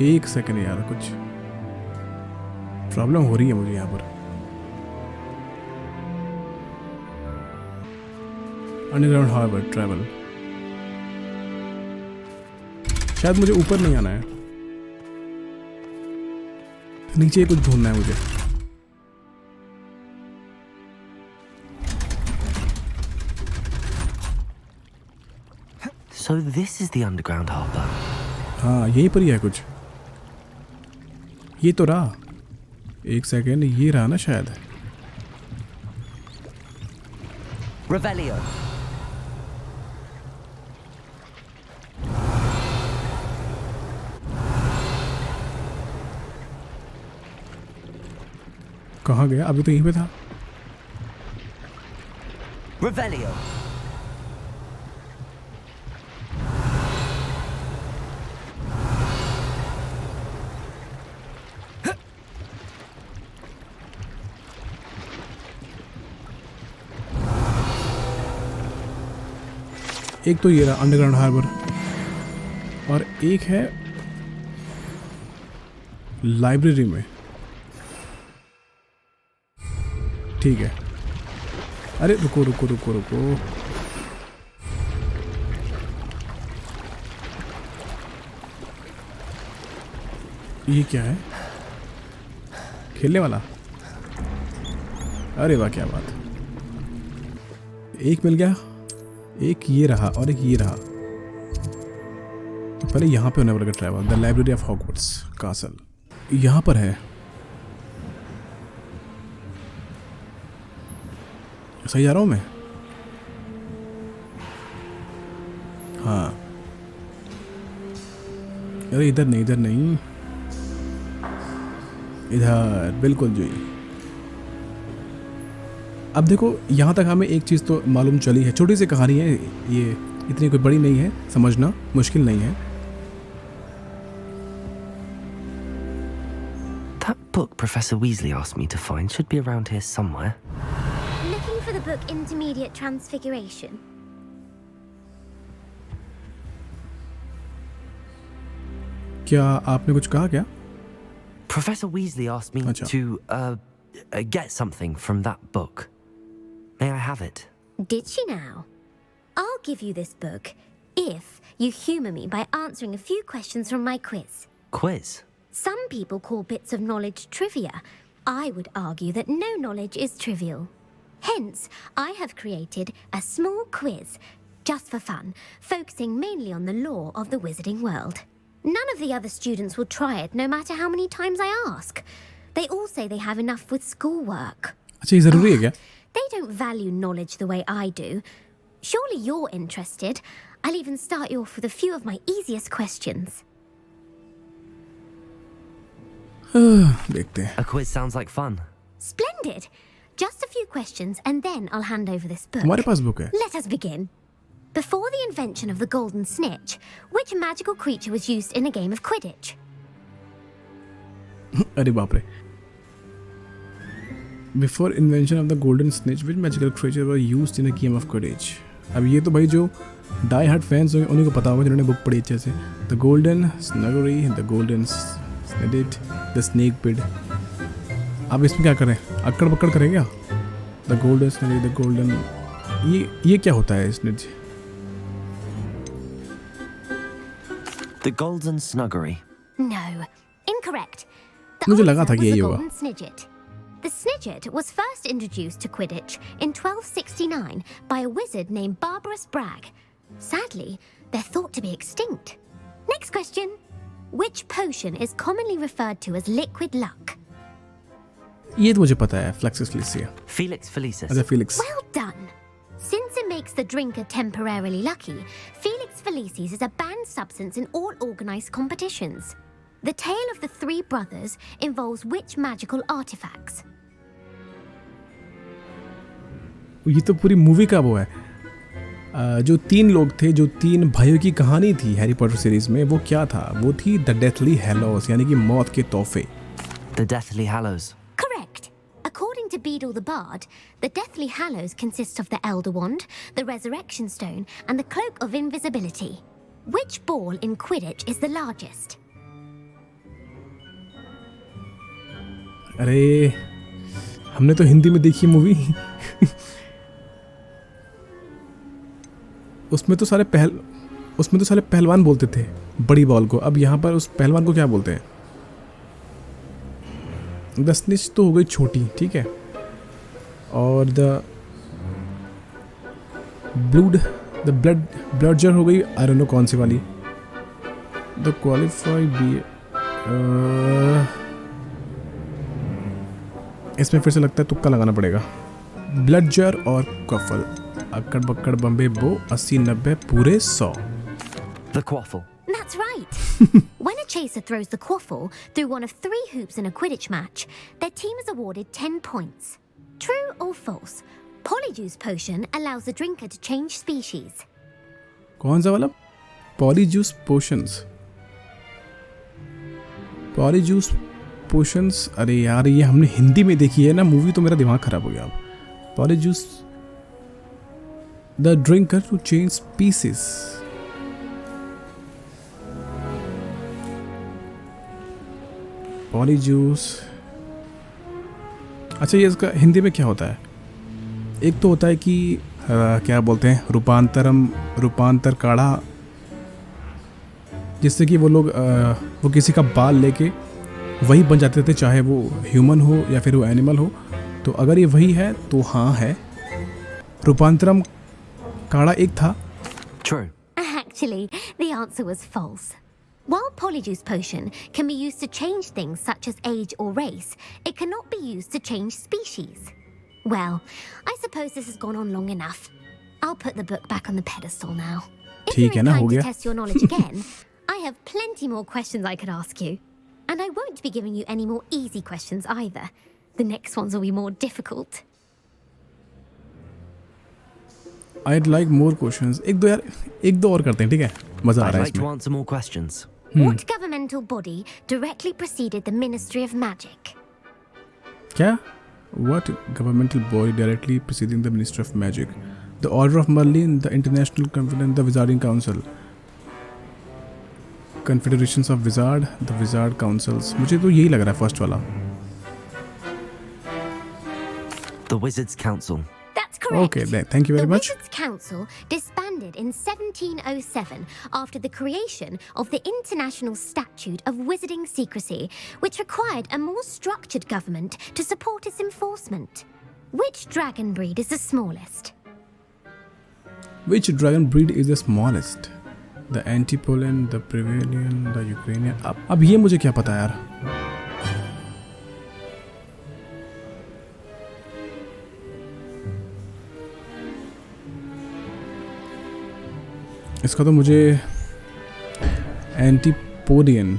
एक सेकंड यार, कुछ प्रॉब्लम हो रही है मुझे यहाँ पर। Underground harbour travel. शायद मुझे ऊपर नहीं आना है, नीचे कुछ ढूंढना है मुझे। So this is the underground harbor. हाँ यहीं पर ही है कुछ। ये तो रहा, एक सेकेंड, ये रहा ना शायद। Revelio. कहाँ गया? अभी तो यहीं पे था। Revelio. एक तो ये रहा अंडरग्राउंड हार्बर, और एक है लाइब्रेरी में। ठीक है। अरे रुको रुको रुको रुको, ये क्या है? खेलने वाला? अरे वाह क्या बात। एक मिल गया, एक ये रहा और एक ये रहा। तो पहले यहाँ पे होने वाला travel, the library of Hogwarts castle, यहाँ पर है। सही जा रहा हूँ मैं? हाँ। अरे इधर नहीं, इधर नहीं, इधर बिल्कुल जो ही। अब देखो यहाँ तक हमें एक चीज़ तो मालूम चली है, छोटी सी कहानी है ये, इतनी कोई बड़ी नहीं है, समझना मुश्किल नहीं है। That book Professor Weasley asked me to find should be around here somewhere. Looking for the book Intermediate Transfiguration. क्या आपने कुछ कहा क्या? Professor Weasley asked me to get something from that book. May I have it? Did she now? I'll give you this book if you humor me by answering a few questions from my quiz. Quiz? Some people call bits of knowledge trivia. I would argue that no knowledge is trivial. Hence, I have created a small quiz, just for fun, focusing mainly on the lore of the wizarding world. None of the other students will try it, no matter how many times I ask. They all say they have enough with schoolwork. अच्छा, ये ज़रूरी है क्या? They don't value knowledge the way I do. Surely you're interested. I'll even start you off with a few of my easiest questions. देखते हैं। A quiz sounds like fun. Splendid. Just a few questions and then I'll hand over this book. हमारे पास book है। Let us begin. Before the invention of the golden snitch, which magical creature was used in a game of Quidditch? अरे बाप रे। Before invention of the golden snatch which magical creature were used in a game of Quidditch. अब ये तो भाई जो die hard fans होंगे उन्हीं को पता होगा जिन्होंने बुक पढ़ी अच्छे से। The golden snuggery, the golden snidget, the snake pit. अब इसमें क्या करें, अक्कड़ बक्कड़ करें क्या? The golden snidget, the golden, ये क्या होता है snitch? The Golden Snuggery. No, incorrect. The मुझे लगा answer था कि was यही the होगा। golden snidget. The snidget was first introduced to Quidditch in 1269 by a wizard named Barbarous Bragg. Sadly, they're thought to be extinct. Next question. Which potion is commonly referred to as liquid luck? ये तो मुझे पता है, Fluxus Felicia। Felix Felicis. अच्छा Felix। Well done. Since it makes the drinker temporarily lucky, Felix Felicis is a banned substance in all organized competitions. The tale of the three brothers involves which magical artifacts? ये तो पूरी movie का वो है। जो तीन लोग थे, जो तीन भाइयों की कहानी थी हैरी पॉटर सीरीज में, वो क्या था? वो थी द डेथली हैलोस, यानी कि मौत के तोहफे। The Deathly Hallows. Correct. According to Beedle the Bard, the Deathly Hallows consists of the Elder Wand, the Resurrection Stone, and the Cloak of Invisibility. Which ball in Quidditch is the largest? अरे हमने तो हिंदी में देखी movie. उसमें तो सारे पहलवान बोलते थे बड़ी बॉल को। अब यहाँ पर उस पहलवान को क्या बोलते हैं? द स्निच तो हो गई छोटी, ठीक है। और द ब्लडजर हो गई, आई डोंट नो कौन सी वाली। द क्वालिफाइड बी, इसमें फिर से लगता है तुक्का लगाना पड़ेगा। ब्लडजर और कफल, अक्कड़ बक्कड़ बम्बे बो, 80-90 पूरे 100। The Quaffle. That's right. When a chaser throws the quaffle through one of 3 hoops in a Quidditch match, their team is awarded 10 points. True or false? Polyjuice potion allows the drinker to change species. कौन सा वाला? पॉलीजूस potions. पॉलीजूस potions, अरे यार ये हमने हिंदी में देखी है ना मूवी, तो मेरा दिमाग खराब हो गया अब। Polyjuice, the drinker to change species. Polyjuice, अच्छा ये इसका हिंदी में क्या होता है? एक तो होता है कि क्या बोलते हैं, रूपांतर काढ़ा, जिससे कि वो लोग वो किसी का बाल लेके वही बन जाते थे, चाहे वो ह्यूमन हो या फिर वो एनिमल हो। तो अगर ये वही है तो हाँ है। रूपांतरम काढ़ा एक था। True. Actually, the answer was false. While Polyjuice potion can be used to change things such as age or race, it cannot be used to change species. Well, I suppose this has gone on long enough. I'll put the book back on the pedestal now. If ठीक you're है ना, हो inclined to गया। test your knowledge again, I have plenty more questions I could ask you. And I won't be giving you any more easy questions either. The next ones will be more difficult. I'd like more questions. एक दो और करते हैं, ठीक है? मजा आ I'd रहा है like to इसमें। answer more questions. What governmental body directly preceded the Ministry of Magic? क्या? What governmental body directly preceding the Ministry of Magic? The Order of Merlin, the International Confederation, the Wizarding Council. Confederations of Wizard, the Wizard Councils. मुझे तो यही लग रहा है first वाला। The Wizards' Council. That's correct. Okay, then, thank you very the much. Wizards' Council disbanded in 1707 after the creation of the International Statute of Wizarding Secrecy, which required a more structured government to support its enforcement. Which dragon breed is the smallest? Which dragon breed is the smallest? The Antipolan, the Prevelian, the Ukrainian. अब ये मुझे क्या पता यार? इसका तो मुझे एंटीपोडियन,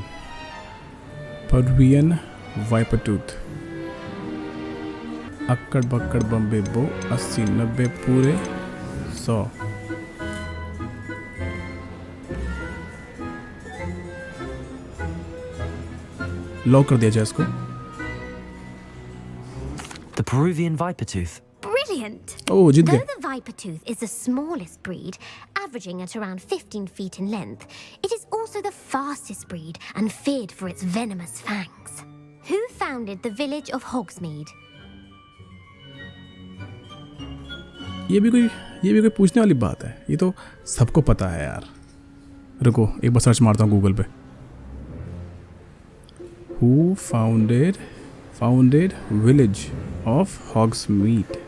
पर्वियन, वाइपरटूथ, अक्कड़ बक्कड़ बम्बे बो, 80-90 पूरे 100। लॉक कर दिया जाए इसको। The Peruvian viper tooth. Brilliant! Oh Jeet Though गए। the viper tooth is the smallest breed, averaging at around 15 feet in length, it is also the fastest breed and feared for its venomous fangs. Who founded the village of Hogsmeade? ये भी कोई पूछने वाली बात है, ये तो सबको पता है यार। रुको एक बार सर्च मारता हूँ गूगल पे। Who founded village of Hogsmeade?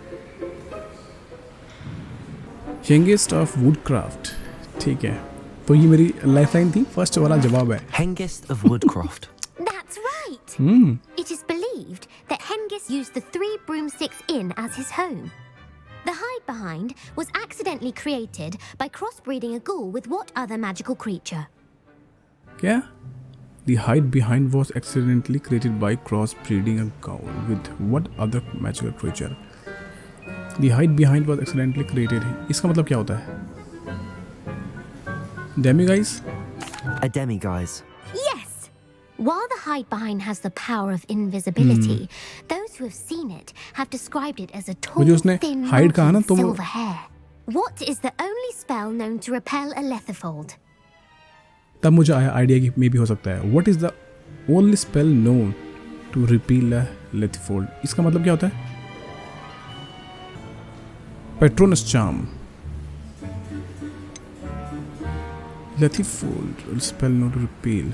Hengist of Woodcraft। ठीक है, तो ये मेरी लाइफलाइन थी, फर्स्ट वाला जवाब है। Hengist of Woodcraft. That's right! Hmm. It is believed that Hengist used the 3 broomsticks inn as his home. The hide behind was accidentally created by crossbreeding a ghoul with what other magical creature? क्या? The hide behind was accidentally created by crossbreeding a ghoul with what other magical creature? The hide behind was accidentally created. इसका मतलब क्या होता है? Demiguise? A demiguise. Yes! While the hide behind has the power of invisibility, those who have seen it have described it as a tall, मुझे उसने thin hide monk कहा ना, with तो वो- silver hair. What is the only spell known to repel a Lethifold? तब मुझे आया idea कि मे भी हो सकता है। What is the only spell known to repel a Lethifold? इसका मतलब क्या होता है? Patronus charm. Lethifold spell known to repel.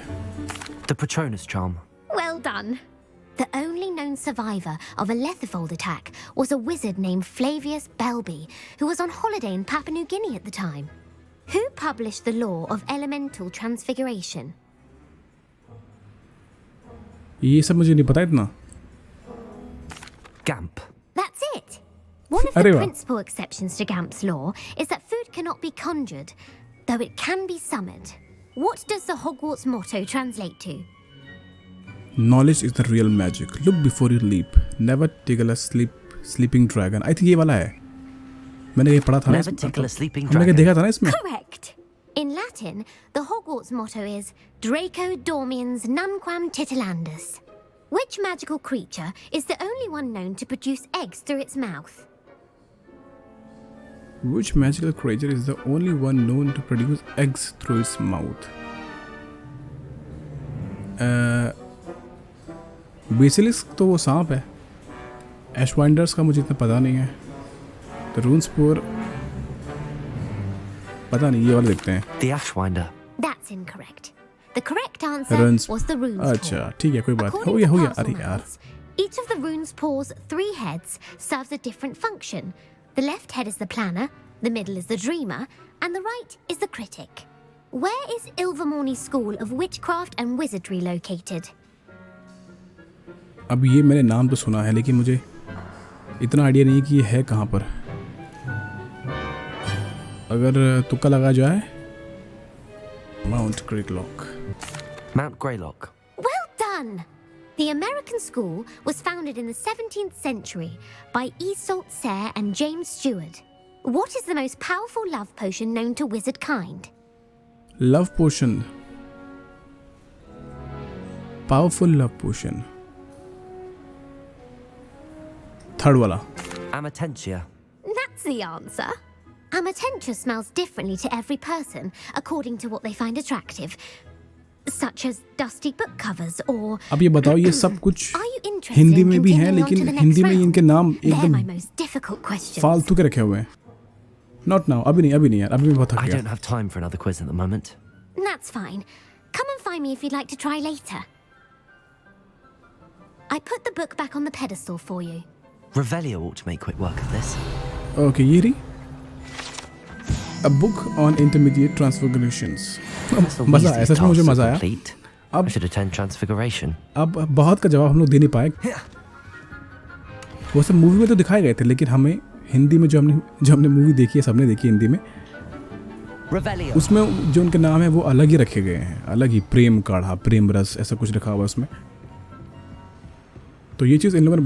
The Patronus charm. Well done. The only known survivor of a Lethifold attack was a wizard named Flavius Belby, who was on holiday in Papua New Guinea at the time. Who published the law of elemental transfiguration? ये सब मुझे नहीं पता इतना। Gamp. That's it. One of अरे the वाह। principal exceptions to Gamp's law is that food cannot be conjured, though it can be summoned. What does the Hogwarts motto translate to? Knowledge is the real magic. Look before you leap. Never tickle a sleeping dragon. I think ये वाला है। मैंने ये पढ़ा था ना Never इसमें। tickle a sleeping हमने क्या dragon. देखा था ना इसमें? Correct. In Latin, the Hogwarts motto is Draco Dormiens Nunquam Titilandus. Which magical creature is the only one known to produce eggs through its mouth? Which magical creature is the only one known to produce eggs through its mouth? Basilisk तो वो सांप है। एशवाइंडर्स का मुझे इतना पता नहीं है। तो रून्सपोर पता नहीं, ये वाला देखते हैं। The Ashwinder. That's incorrect. The correct answer Runes- was the rune's paw. अच्छा ठीक है, कोई बात नहीं। According हो to गया। अरे Parcel यार, Manuals, each of the rune's paw's 3 heads serves a different function. The left head is the planner, the middle is the dreamer, and the right is the critic. Where is Ilvermorny School of Witchcraft and Wizardry located? अब ये मैंने नाम तो सुना है, लेकिन मुझे इतना आइडिया नहीं है कि ये है कहाँ पर। अगर तुक्का लगा जाए, mount ग्रेलॉक। Mount Greylock. Well done! The American school was founded in the 17th century by Isolde Sayre and James Stewart. What is the most powerful love potion known to wizard kind? Love potion, powerful love potion, third वाला। Amatentia. That's the answer. Amatentia smells differently to every person according to what they find attractive, such as dusty book covers or... अब ये बताओ, ये सब कुछ Are you interested Hindi in में भी हैं, continuing on to लेकिन the next हिंदी में round? इनके नाम They're एकदम my most difficult questions. फालतू के रखे हुए हैं। नॉट नाउ, अभी नहीं यार, अभी मैं बहुत थक I गया। don't have time for another quiz at the moment. That's fine. Come and find me if you'd like to try later. I put the book back on the pedestal for you. Revelio ought to make quick work of this. Okay, ये रही A book on intermediate transfigurations. That's a मजा आया, Weasley's सच में मुझे task to मजा आया। complete. अब- I should attend Transfiguration. अब बहुत का जवाब हम लोग दे नहीं पाए। वो सब मूवी में तो दिखाए गए थे, लेकिन हमें हिंदी में जो हमने मूवी देखी है, सबने देखी है हिंदी में, Revelio. उसमें जो उनके नाम है वो अलग ही रखे गए हैं, अलग ही। प्रेम काढ़ा, प्रेम रस, ऐसा कुछ लिखा हुआ उसमें। तो ये चीज़ इन लोगों ने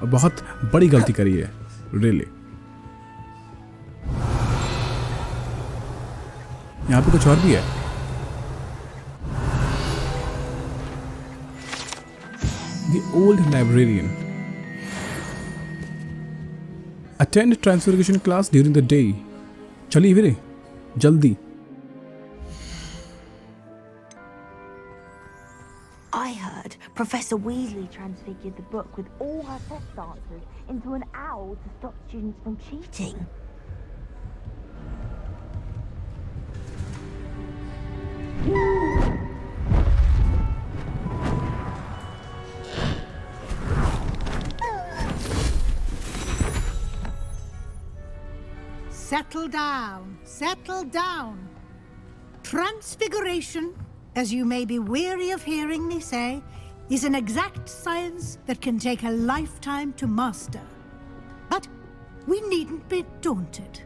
बहुत बड़ी गलती करी है, रियली। यहाँ पे कुछ और भी है। The old librarian. Attend transfiguration class during the day. चलिए फिर जल्दी. I heard Professor Weasley transfigured the book with all her test answers into an owl to stop students from cheating. Settle down, settle down. Transfiguration, as you may be weary of hearing me say, is an exact science that can take a lifetime to master. But we needn't be daunted.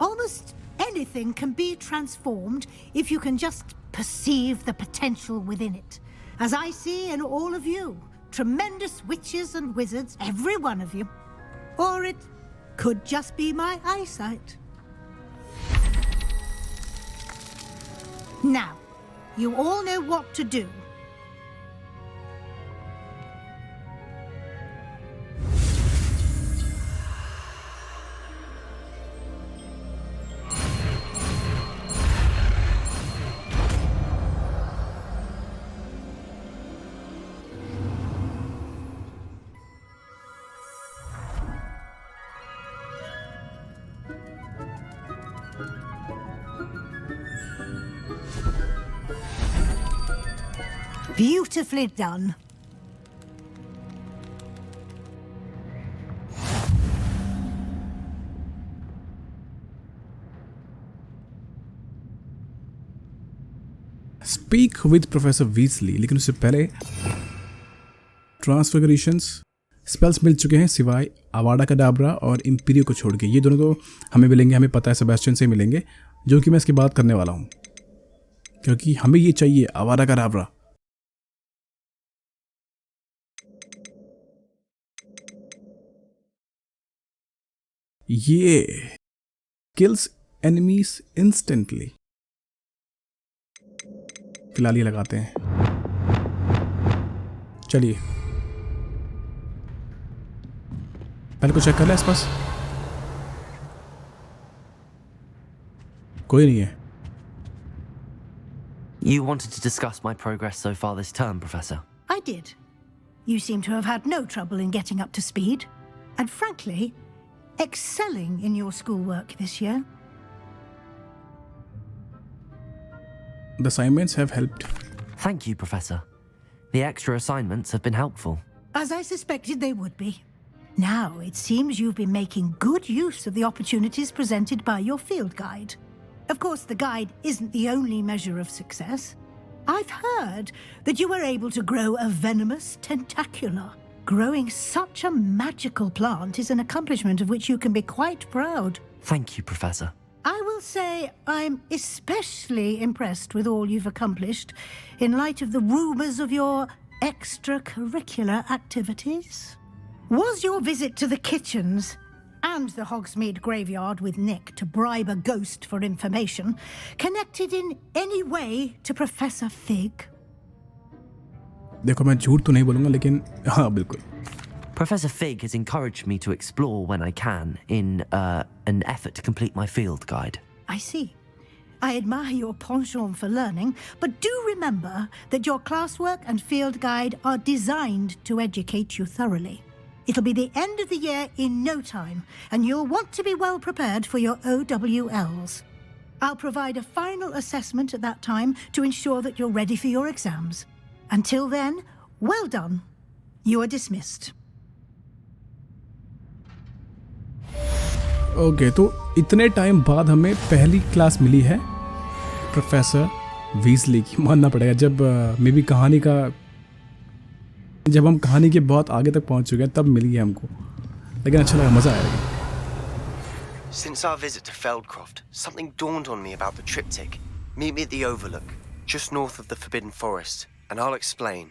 Almost anything can be transformed if you can just perceive the potential within it. As I see in all of you, tremendous witches and wizards, every one of you. Or it could just be my eyesight. Now, you all know what to do. Beautifully done. Speak with Professor Weasley. लेकिन उससे पहले ट्रांसफिगरेशंस spells मिल चुके हैं सिवाय आवाडा कडाब्रा और इम्पीरियो को छोड़ के. ये दोनों तो हमें मिलेंगे, हमें पता है सेबेस्टियन से मिलेंगे, जो कि मैं इसकी बात करने वाला हूँ क्योंकि हमें ये चाहिए आवाडा कडाब्रा. ये kills enemies instantly. फिलहाल ये लगाते हैं. चलिए पहले को चेक कर ले आसपास. कोई नहीं है. You wanted to discuss my progress so far this term, Professor? I did. You seem to have had no trouble in getting up to speed. And frankly, excelling in your schoolwork this year. The assignments have helped. Thank you, Professor. The extra assignments have been helpful. As I suspected they would be. Now, it seems you've been making good use of the opportunities presented by your field guide. Of course, the guide isn't the only measure of success. I've heard that you were able to grow a venomous tentacula. Growing such a magical plant is an accomplishment of which you can be quite proud. Thank you, Professor. I will say I'm especially impressed with all you've accomplished in light of the rumours of your extracurricular activities. Was your visit to the kitchens and the Hogsmeade graveyard with Nick to bribe a ghost for information connected in any way to Professor Fig? देखो मैं झूठ तो नहीं बोलूँगा लेकिन हाँ बिल्कुल. Professor Fig has encouraged me to explore when I can in an effort to complete my field guide. I see. I admire your penchant for learning, but do remember that your classwork and field guide are designed to educate you thoroughly. It'll be the end of the year in no time, and you'll want to be well prepared for your OWLs. I'll provide a final assessment at that time to ensure that you're ready for your exams. Until then, well done. You are dismissed. Okay तो इतने time बाद हमें पहली class मिली है professor Weasley की. मानना पड़ेगा जब जब हम कहानी के बहुत आगे तक पहुंच चुके हैं तब मिली है हमको, लेकिन अच्छा लगा, मज़ा आया. Since our visit to Feldcroft, something dawned on me about the triptych. Meet me at the Overlook, just north of the Forbidden Forest, and I'll explain.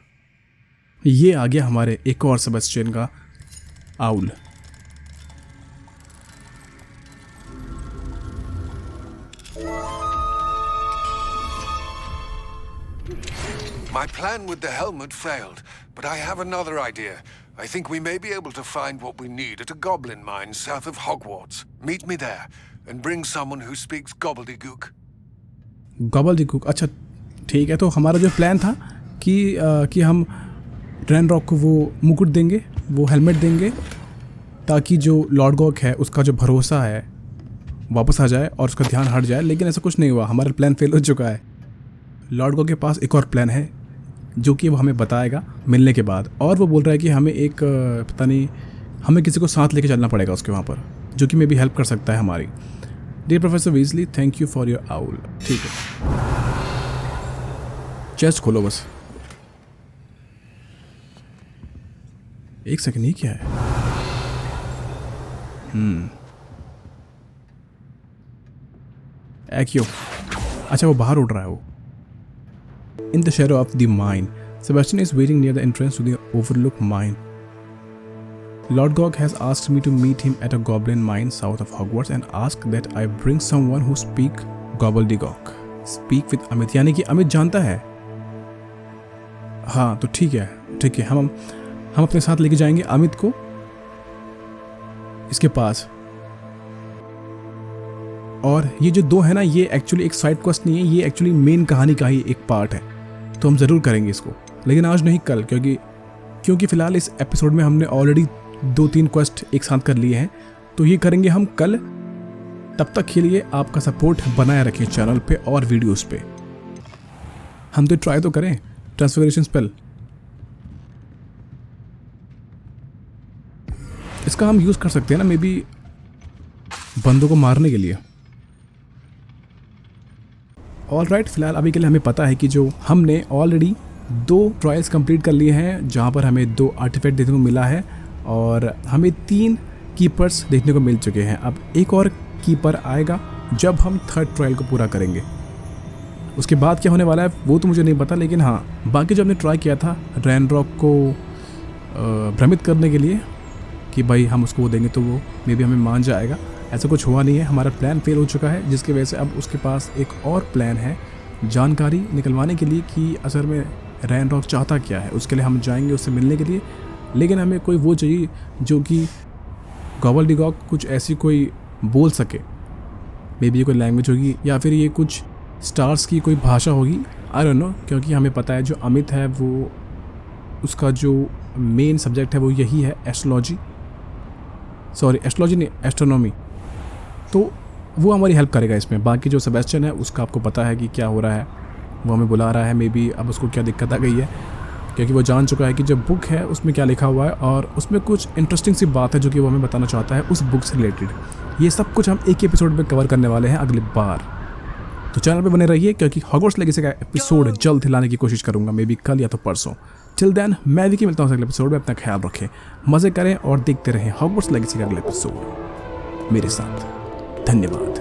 ये आ गया हमारे एक और सेबेस्टियन का owl. My plan with the helmet failed, but I have another idea. I think we may be able to find what we need at a goblin mine south of Hogwarts. Meet me there, and bring someone who speaks gobbledygook. Gobbledygook, अच्छा ठीक है। तो हमारा जो plan था कि हम Ranrok को वो मुकुट देंगे, वो हेलमेट देंगे, ताकि जो लॉर्ड गॉक है उसका जो भरोसा है वापस आ जाए और उसका ध्यान हट जाए, लेकिन ऐसा कुछ नहीं हुआ। हमारा प्लान फेल हो चुका है। लॉर्ड गॉक के पास एक और प्लान है जो कि वो हमें बताएगा मिलने के बाद, और वो बोल रहा है कि हमें एक पता नहीं, हमें किसी को साथ लेके चलना पड़ेगा उसके वहाँ पर, जो कि मे भी हेल्प कर सकता है हमारी। Dear professor Weasley, thank you for your owl. ठीक है, चेस्ट खोलो बस। एक सेकंड, ये क्या है? एक्यो, अच्छा वो बाहर उड़ रहा है वो। In the shadow of the mine, Sebastian is waiting near the entrance to the overlook mine. Lord Gog has asked me to meet him at a goblin mine south of Hogwarts and asked that I bring someone who speak gobbledygook. Speak with Amit, यानी कि अमित जानता है। हाँ तो ठीक है, हम अपने साथ लेके जाएंगे अमित को इसके पास। और ये जो दो है ना, ये एक्चुअली एक साइड क्वेस्ट नहीं है, ये एक्चुअली मेन कहानी का ही एक पार्ट है। तो हम ज़रूर करेंगे इसको, लेकिन आज नहीं, कल, क्योंकि फ़िलहाल इस एपिसोड में हमने ऑलरेडी 2-3 क्वेस्ट एक साथ कर लिए हैं, तो ये करेंगे हम कल। तब तक के लिए आपका सपोर्ट बनाए रखें चैनल पे और वीडियोस पे। हम तो ट्राई तो करें ट्रांसफिगरेशन स्पेल। इसका हम यूज़ कर सकते हैं ना, मे बी बंदों को मारने के लिए। ऑलराइट, फिलहाल अभी के लिए हमें पता है कि जो हमने ऑलरेडी 2 ट्रायल्स कंप्लीट कर लिए हैं, जहां पर हमें 2 आर्टिफैक्ट देखने को मिला है और हमें 3 कीपर्स देखने को मिल चुके हैं। अब एक और कीपर आएगा जब हम 3rd ट्रायल को पूरा करेंगे। उसके बाद क्या होने वाला है वो तो मुझे नहीं पता, लेकिन हाँ, बाकी जो हमने ट्राई किया था रैनरॉक को भ्रमित करने के लिए कि भाई हम उसको वो देंगे तो वो मे बी हमें मान जाएगा, ऐसा कुछ हुआ नहीं है। हमारा प्लान फेल हो चुका है, जिसकी वजह से अब उसके पास एक और प्लान है जानकारी निकलवाने के लिए कि असल में रैनरॉक चाहता क्या है। उसके लिए हम जाएंगे उससे मिलने के लिए, लेकिन हमें कोई वो चाहिए जो कि गॉबलडिगॉक कुछ ऐसी कोई बोल सके। मे बी ये कोई लैंग्वेज होगी या फिर ये कुछ स्टार्स की कोई भाषा होगी, आई डोंट नो। क्योंकि हमें पता है जो अमित है वो उसका जो मेन सब्जेक्ट है वो यही है, एस्ट्रोलॉजी नहीं, एस्ट्रोनॉमी। तो वो हमारी हेल्प करेगा इसमें। बाकी जो सेबेस्टियन है उसका आपको पता है कि क्या हो रहा है, वो हमें बुला रहा है। मे बी अब उसको क्या दिक्कत आ गई है, क्योंकि वो जान चुका है कि जो बुक है उसमें क्या लिखा हुआ है और उसमें कुछ इंटरेस्टिंग सी बात है जो कि वो हमें बताना चाहता है उस बुक से रिलेटेड। ये सब कुछ हम एक एपिसोड में कवर करने वाले हैं अगली बार, तो चैनल पे बने रहिए क्योंकि हॉगवर्ट्स लेगेसी का एपिसोड जल्द लाने की कोशिश करूंगा, मे बी कल या तो परसों। टिल देन मैं विकी मिलता हूँ अगले एपिसोड में। अपना ख्याल रखें, मज़े करें और देखते रहें हॉगवर्ट्स लेगेसी का अगला एपिसोड मेरे साथ। धन्यवाद।